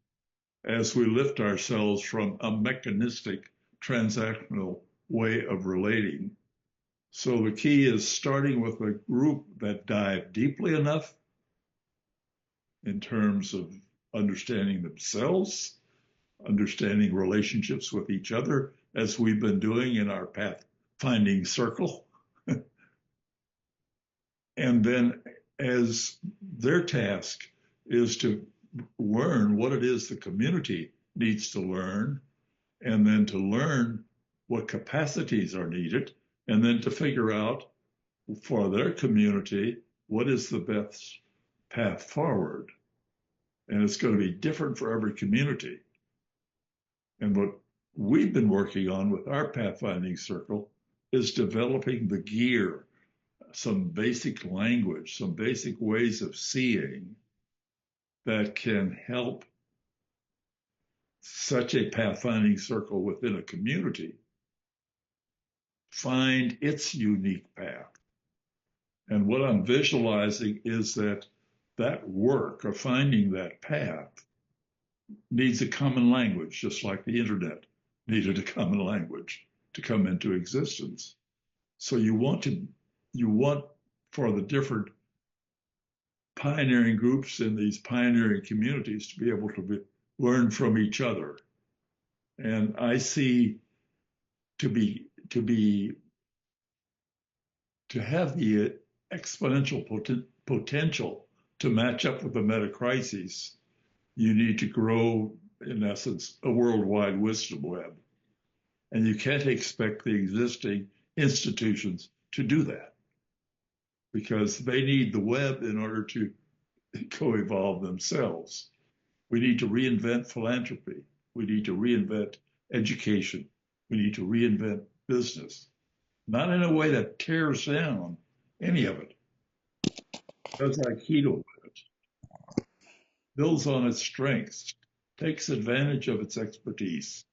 as we lift ourselves from a mechanistic transactional way of relating. So the key is starting with a group that dive deeply enough in terms of understanding themselves, understanding relationships with each other, as we've been doing in our pathfinding circle. And then as their task is to learn what it is the community needs to learn, and then to learn what capacities are needed, and then to figure out for their community what is the best path forward. And it's going to be different for every community. And what we've been working on with our pathfinding circle is developing the gear, some basic language, some basic ways of seeing that can help such a pathfinding circle within a community find its unique path. And what I'm visualizing is that that work of finding that path needs a common language, just like the internet needed a common language to come into existence. So you want for the different pioneering groups in these pioneering communities to be able to learn from each other. And I see to have the exponential potential to match up with the meta crises, you need to grow, in essence, a worldwide wisdom web. And you can't expect the existing institutions to do that because they need the web in order to co-evolve themselves. We need to reinvent philanthropy. We need to reinvent education. We need to reinvent business, not in a way that tears down any of it. Does Aikido with it, builds on its strengths, takes advantage of its expertise.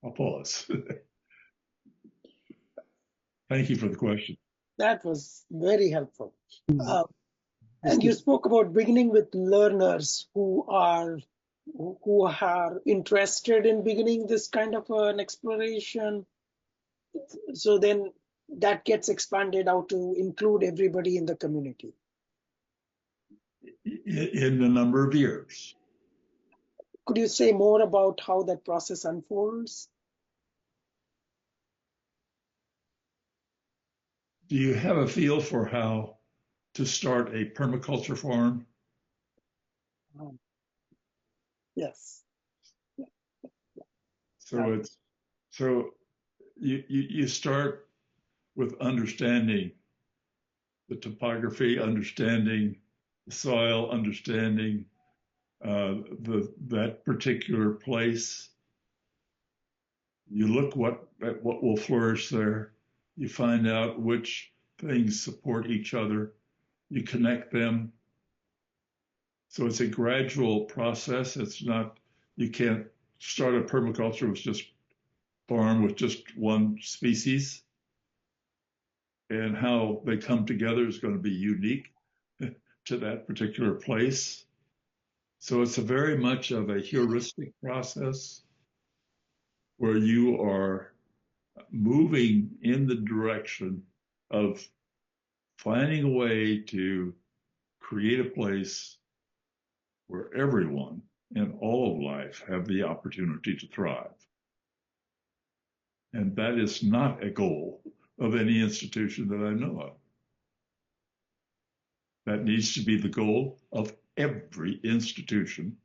I'll pause. Thank you for the question. That was very helpful. And you spoke about beginning with learners who are interested in beginning this kind of an exploration. So then that gets expanded out to include everybody in the community. In a number of years. Could you say more about how that process unfolds? Do you have a feel for how to start a permaculture farm? Yes. So you start with understanding the topography, understanding the soil, understanding that particular place. You look at what will flourish there. You find out which things support each other. You connect them. So it's a gradual process. It's not, you can't start a permaculture with just farm with just one species. And how they come together is going to be unique to that particular place. So it's a very much of a heuristic process where you are moving in the direction of finding a way to create a place where everyone and all of life have the opportunity to thrive. And that is not a goal of any institution that I know of. That needs to be the goal of every institution,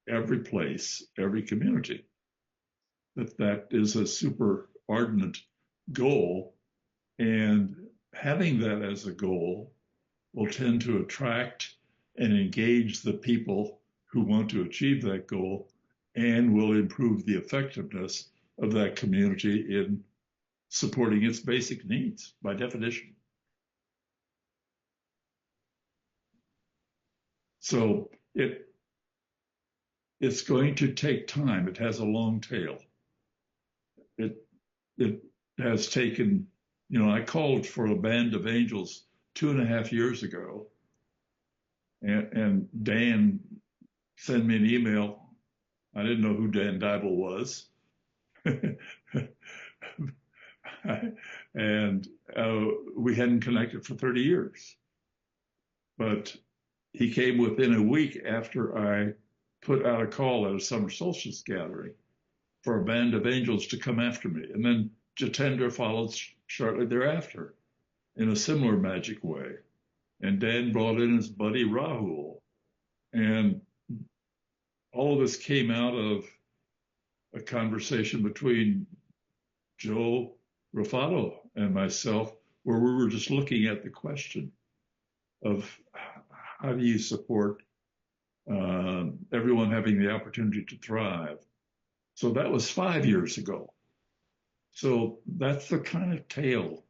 every place, every community. That is a super ardent goal. And having that as a goal will tend to attract and engage the people who want to achieve that goal and will improve the effectiveness of that community in supporting its basic needs by definition. So it's going to take time. It has a long tail. It has taken, I called for a band of angels 2.5 years ago, and Dan sent me an email. I didn't know who Dan Dyble was. And we hadn't connected for 30 years. But he came within a week after I put out a call at a summer solstice gathering for a band of angels to come after me. And then Jitendra followed shortly thereafter in a similar magic way. And Dan brought in his buddy Rahul. And all of this came out of a conversation between Joe Rufato and myself, where we were just looking at the question of how do you support everyone having the opportunity to thrive. So that was 5 years ago. So that's the kind of tale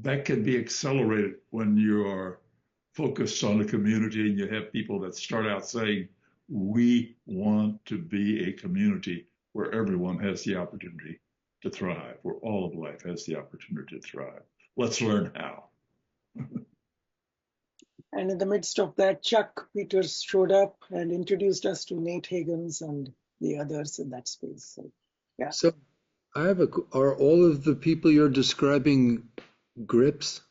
that can be accelerated when you are focused on a community and you have people that start out saying, we want to be a community where everyone has the opportunity to thrive, where all of life has the opportunity to thrive. Let's learn how. And in the midst of that, Chuck Peters showed up and introduced us to Nate Higgins and the others in that space. So, yeah. So are all of the people you're describing grips?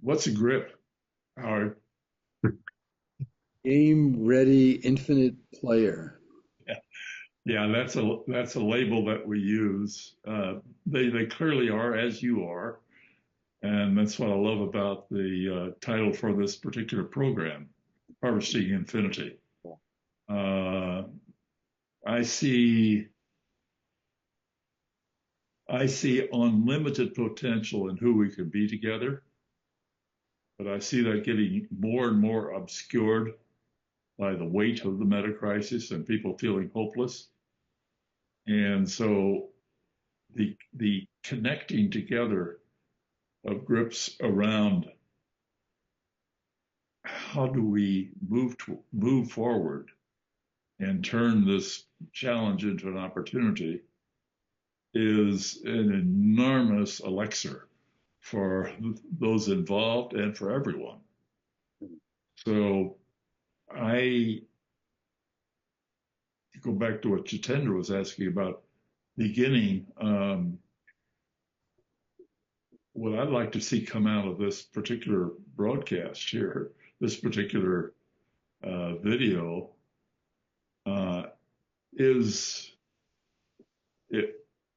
What's a grip, Howard? Game ready infinite player. Yeah, that's a label that we use. They clearly are, as you are, and that's what I love about the title for this particular program, Harvesting Infinity. I see unlimited potential in who we can be together, but I see that getting more and more obscured by the weight of the meta crisis and people feeling hopeless. And so the connecting together of grips around how do we move forward and turn this challenge into an opportunity is an enormous elixir for those involved and for everyone. So I go back to what Jitendra was asking about beginning. What I'd like to see come out of this particular broadcast here, this particular video, is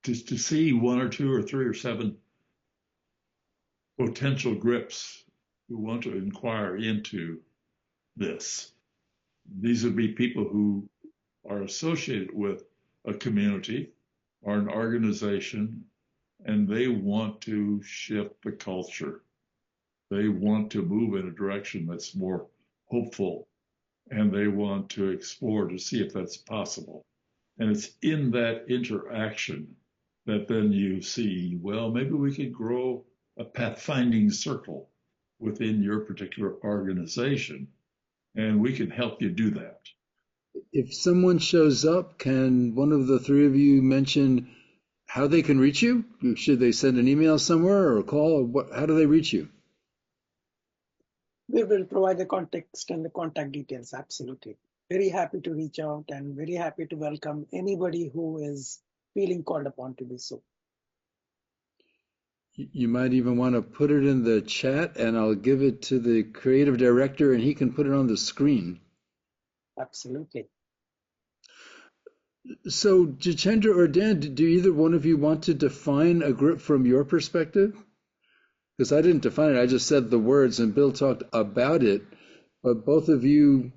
to see 1 or 2 or 3 or 7 potential grips who want to inquire into this. These would be people who are associated with a community or an organization, and they want to shift the culture. They want to move in a direction that's more hopeful, and they want to explore to see if that's possible. And it's in that interaction that then you see, well, maybe we could grow a pathfinding circle within your particular organization, and we can help you do that. If someone shows up, can one of the 3 of you mention how they can reach you? Should they send an email somewhere or a call? Or how do they reach you? We will provide the context and the contact details, absolutely. Very happy to reach out and very happy to welcome anybody who is feeling called upon to do so. You might even want to put it in the chat, and I'll give it to the creative director, and he can put it on the screen. Absolutely. So, Jitendra or Dan, do either one of you want to define a grip from your perspective? Because I didn't define it, I just said the words, and Bill talked about it, but both of you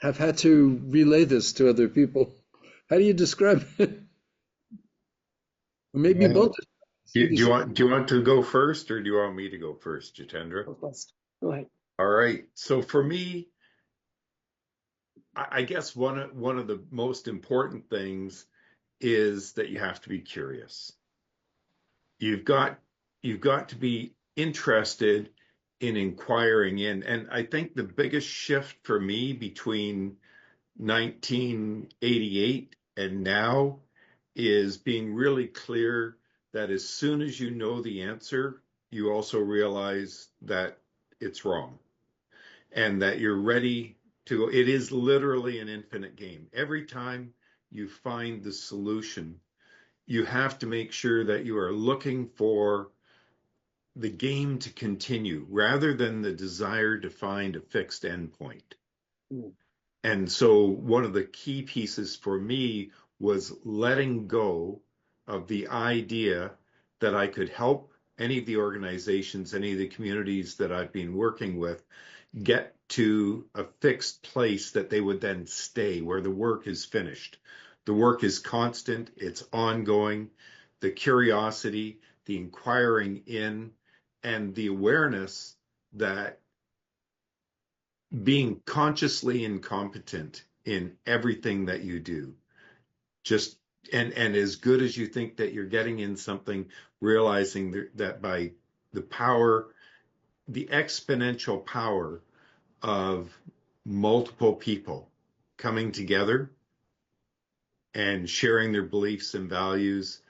have had to relay this to other people. How do you describe it? Or maybe both. Well, Do you want to go first, or do you want me to go first, Jitendra? Go first. Go ahead. All right. So for me, I guess one of the most important things is that you have to be curious. You've got to be interested in inquiring in. And I think the biggest shift for me between 1988 and now is being really clear that as soon as you know the answer, you also realize that it's wrong and that you're ready to go. It is literally an infinite game. Every time you find the solution, you have to make sure that you are looking for the game to continue rather than the desire to find a fixed endpoint. Mm. And so one of the key pieces for me was letting go of the idea that I could help any of the organizations, any of the communities that I've been working with get to a fixed place that they would then stay, where the work is finished. The work is constant, it's ongoing. The curiosity, the inquiring in, and the awareness that being consciously incompetent in everything that you do, just and as good as you think that you're getting in something, realizing that by the power, the exponential power of multiple people coming together and sharing their beliefs and values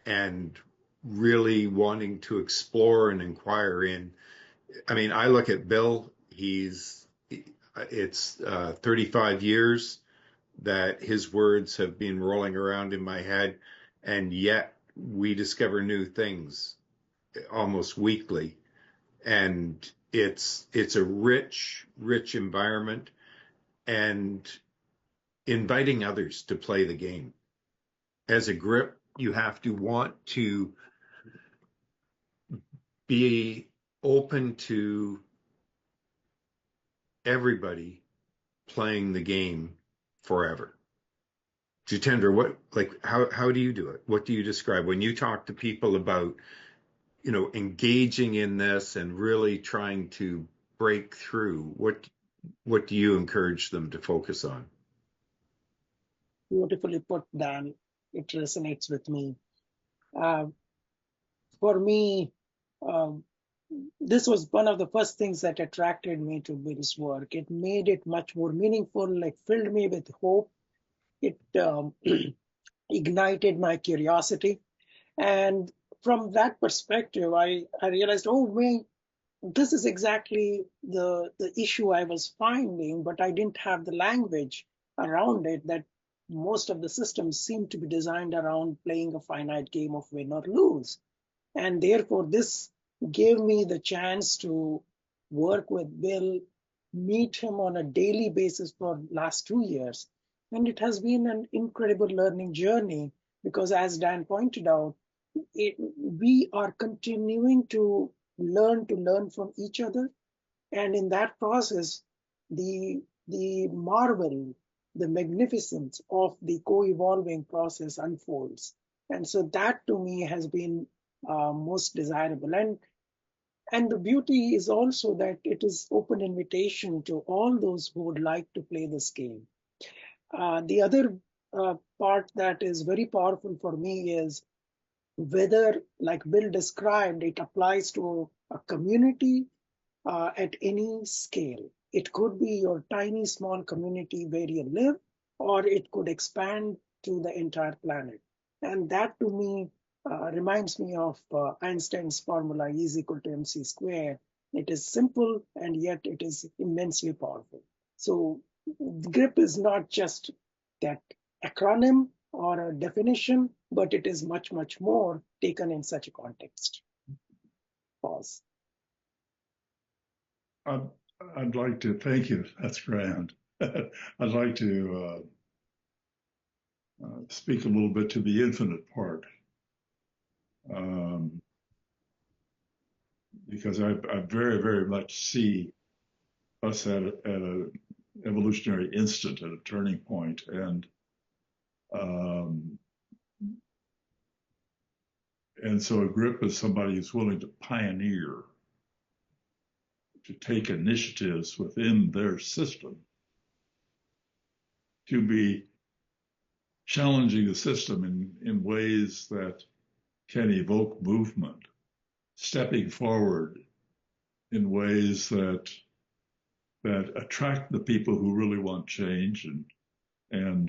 and really wanting to explore and inquire in. I mean, I look at Bill, it's 35 years that his words have been rolling around in my head, and yet we discover new things almost weekly. And it's a rich environment, and inviting others to play the game. As a grip, you have to want to be open to everybody playing the game forever. Jitendra, how do you do it? What do you describe when you talk to people about, engaging in this and really trying to break through? What do you encourage them to focus on? Beautifully put, Dan. It resonates with me. Uh, for me, um, this was one of the first things that attracted me to Bill's work. It made it much more meaningful, like filled me with hope. It ignited my curiosity. And from that perspective, I realized, oh, wait, this is exactly the issue I was finding, but I didn't have the language around it, that most of the systems seem to be designed around playing a finite game of win or lose. And therefore, this gave me the chance to work with Bill, meet him on a daily basis for last 2 years. And it has been an incredible learning journey because, as Dan pointed out, we are continuing to learn from each other. And in that process, the marvel, the magnificence of the co-evolving process unfolds. And so that to me has been most desirable. And the beauty is also that it is open invitation to all those who would like to play this game. The other part that is very powerful for me is whether, like Bill described, it applies to a community at any scale. It could be your tiny, small community where you live, or it could expand to the entire planet. And that to me reminds me of Einstein's formula, E is equal to mc squared. It is simple, and yet it is immensely powerful. So GRIP is not just that acronym or a definition, but it is much, much more taken in such a context. pause. I'd like to thank you. That's grand. I'd like to speak a little bit to the infinite part, um, because I very, very much see us at a evolutionary instant, at a turning point, um, and so a grip is somebody who's willing to pioneer, to take initiatives within their system, to be challenging the system in ways that can evoke movement, stepping forward in ways that attract the people who really want change, and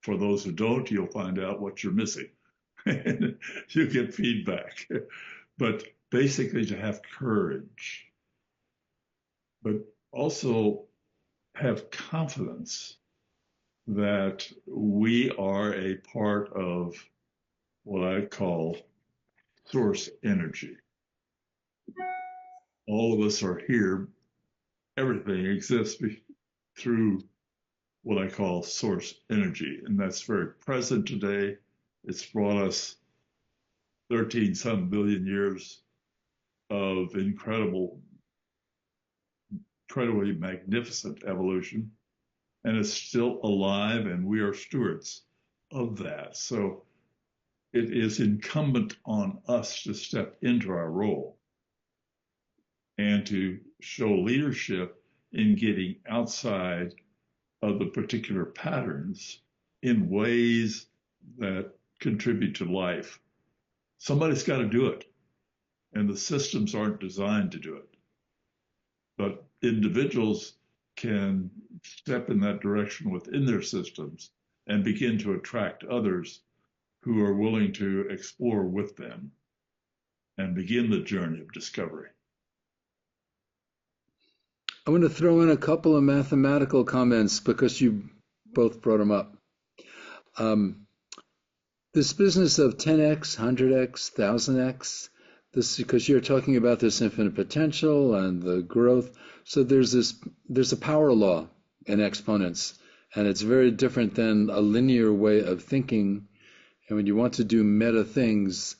for those who don't, you'll find out what you're missing. You get feedback, but basically to have courage, but also have confidence that we are a part of what I call source energy. All of us are here. Everything exists through what I call source energy, and that's very present today. It's brought us 13 some billion years of incredibly magnificent evolution, and it's still alive, and we are stewards of that. So it is incumbent on us to step into our role and to show leadership in getting outside of the particular patterns in ways that contribute to life. Somebody's got to do it, and the systems aren't designed to do it. But individuals can step in that direction within their systems and begin to attract others who are willing to explore with them and begin the journey of discovery. I want to throw in a couple of mathematical comments because you both brought them up. This business of 10x, 100x, 1000x, this because you're talking about this infinite potential and the growth. So there's a power law in exponents, and it's very different than a linear way of thinking. And when you want to do meta things,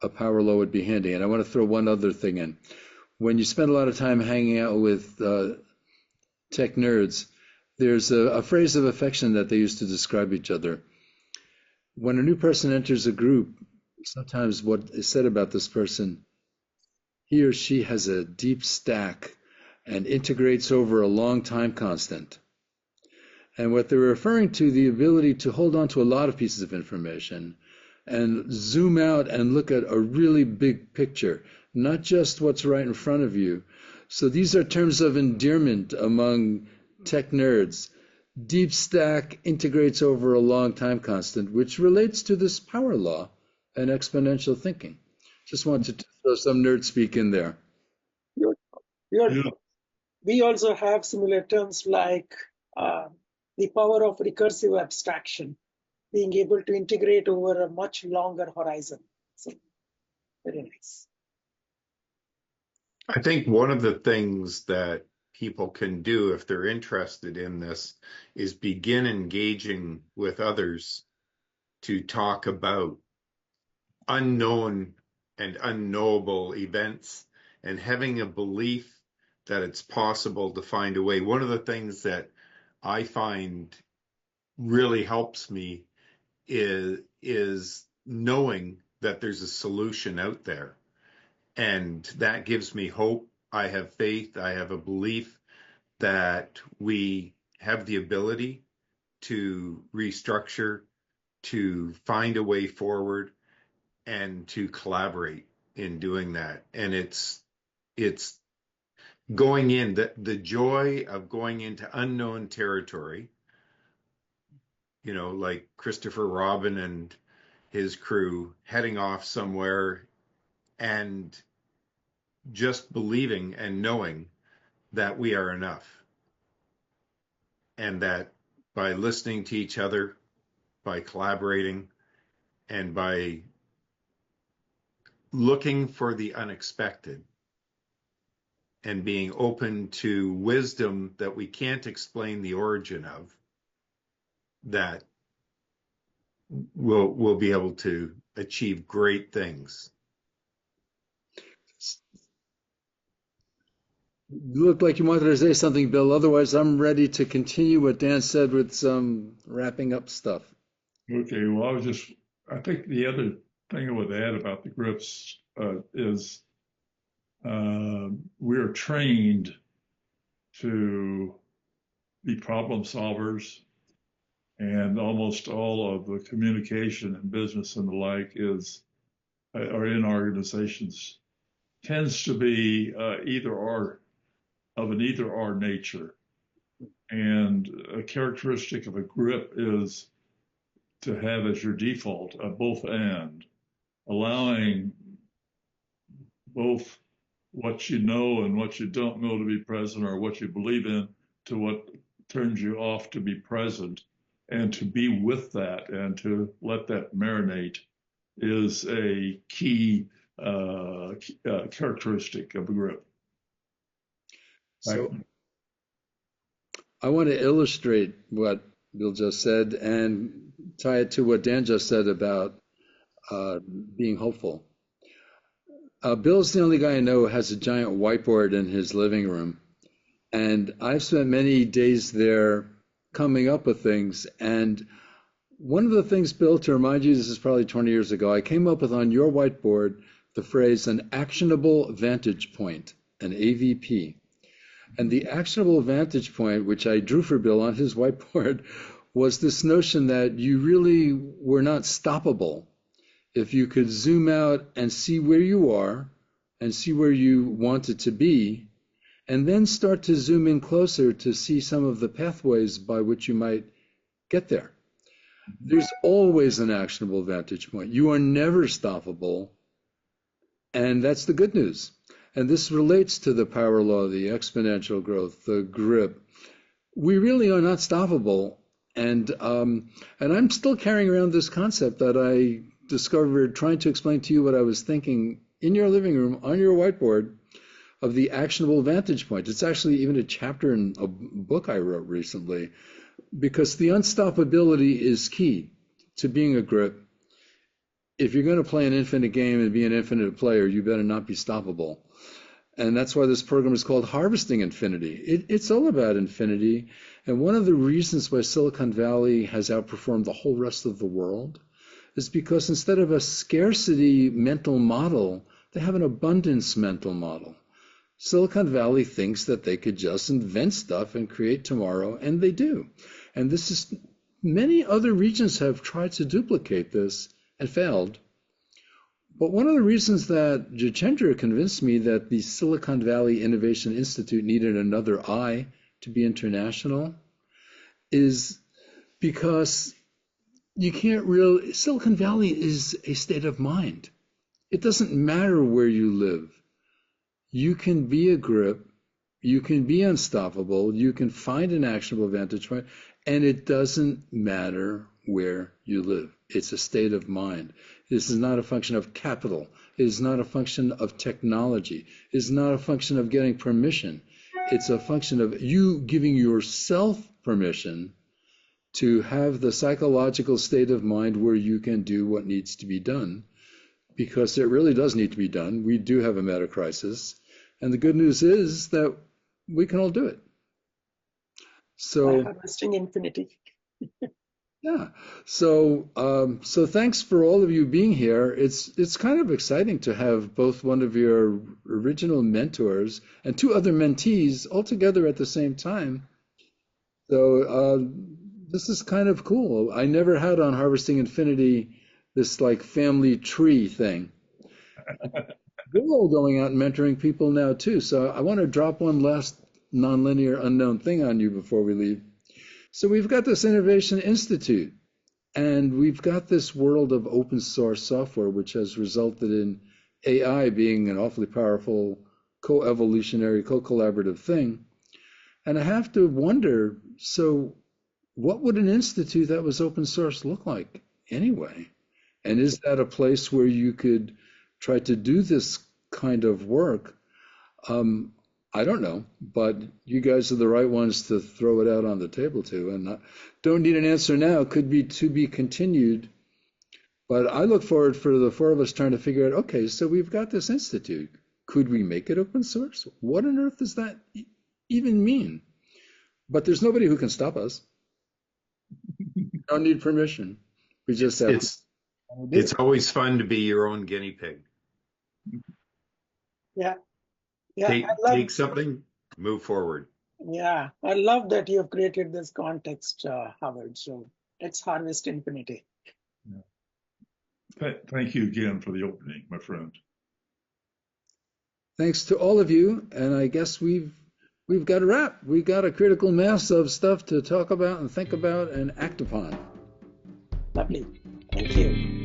a power law would be handy. And I want to throw one other thing in. When you spend a lot of time hanging out with tech nerds, there's a phrase of affection that they use to describe each other. When a new person enters a group, sometimes what is said about this person, he or she has a deep stack and integrates over a long time constant. And what they're referring to, the ability to hold on to a lot of pieces of information and zoom out and look at a really big picture, not just what's right in front of you. So these are terms of endearment among tech nerds. Deep stack integrates over a long time constant, which relates to this power law and exponential thinking. Just wanted to throw some nerd speak in there. We also have similar terms like the power of recursive abstraction, being able to integrate over a much longer horizon. So, very nice. I think one of the things that people can do if they're interested in this is begin engaging with others to talk about unknown and unknowable events and having a belief that it's possible to find a way. One of the things that I find really helps me is knowing that there's a solution out there. And that gives me hope. I have faith. I have a belief that we have the ability to restructure, to find a way forward, and to collaborate in doing that. And it's going in, the joy of going into unknown territory, like Christopher Robin and his crew heading off somewhere and just believing and knowing that we are enough, and that by listening to each other, by collaborating, and by looking for the unexpected and being open to wisdom that we can't explain the origin of, that we'll be able to achieve great things. You look like you wanted to say something, Bill. Otherwise, I'm ready to continue what Dan said with some wrapping up stuff. Okay, well, I think the other thing I would add about the grips is we're trained to be problem solvers, and almost all of the communication and business and the like or in organizations tends to be either or, of an either or nature. And a characteristic of a grip is to have as your default a both and, allowing both what you know and what you don't know to be present, or what you believe in to what turns you off to be present, and to be with that and to let that marinate is a key characteristic of a grip. So I want to illustrate what Bill just said and tie it to what Dan just said about being hopeful. Bill's the only guy I know who has a giant whiteboard in his living room. And I've spent many days there coming up with things. And one of the things, Bill, to remind you, this is probably 20 years ago, I came up with on your whiteboard the phrase an actionable vantage point, an AVP. And the actionable vantage point, which I drew for Bill on his whiteboard, was this notion that you really were not stoppable. If you could zoom out and see where you are and see where you wanted to be, and then start to zoom in closer to see some of the pathways by which you might get there. There's always an actionable vantage point. You are never stoppable, and that's the good news. And this relates to the power law, the exponential growth, the grip. We really are not stoppable, and I'm still carrying around this concept that I discovered trying to explain to you what I was thinking in your living room on your whiteboard of the actionable vantage point. It's actually even a chapter in a book I wrote recently, because the unstoppability is key to being a grip. If you're going to play an infinite game and be an infinite player, you better not be stoppable. And that's why this program is called Harvesting Infinity. It's all about infinity. And one of the reasons why Silicon Valley has outperformed the whole rest of the world is because instead of a scarcity mental model, they have an abundance mental model. Silicon Valley thinks that they could just invent stuff and create tomorrow, and they do. And this is, many other regions have tried to duplicate this and failed. But one of the reasons that Jitendra convinced me that the Silicon Valley Innovation Institute needed another eye to be international is because you can't really, Silicon Valley is a state of mind. It doesn't matter where you live. You can be a grip, you can be unstoppable, you can find an actionable vantage point, and it doesn't matter where you live. It's a state of mind. This is not a function of capital. It is not a function of technology. It is not a function of getting permission. It's a function of you giving yourself permission to have the psychological state of mind where you can do what needs to be done, because it really does need to be done. We do have a meta crisis. And the good news is that we can all do it. So Harvesting infinity. yeah. So thanks for all of you being here. It's kind of exciting to have both one of your original mentors and two other mentees all together at the same time. So this is kind of cool. I never had on Harvesting Infinity this like family tree thing. We're all going out and mentoring people now too. So I want to drop one last nonlinear unknown thing on you before we leave. So we've got this Innovation Institute, and we've got this world of open source software, which has resulted in AI being an awfully powerful co-evolutionary, co-collaborative thing. And I have to wonder, so what would an institute that was open source look like anyway? And is that a place where you could try to do this kind of work? I don't know, but you guys are the right ones to throw it out on the table to, and I don't need an answer now. Could be to be continued, but I look forward for the four of us trying to figure out, okay, so we've got this institute. Could we make it open source? What on earth does that even mean? But there's nobody who can stop us. We don't need permission. We just have It's always fun to be your own guinea pig. Yeah. Yeah. Take something, move forward. Yeah. I love that you have created this context, Howard. So let's harvest infinity. Yeah. Thank you again for the opening, my friend. Thanks to all of you, and I guess we've got a wrap. We've got a critical mass of stuff to talk about and think about and act upon. Lovely. Thank you.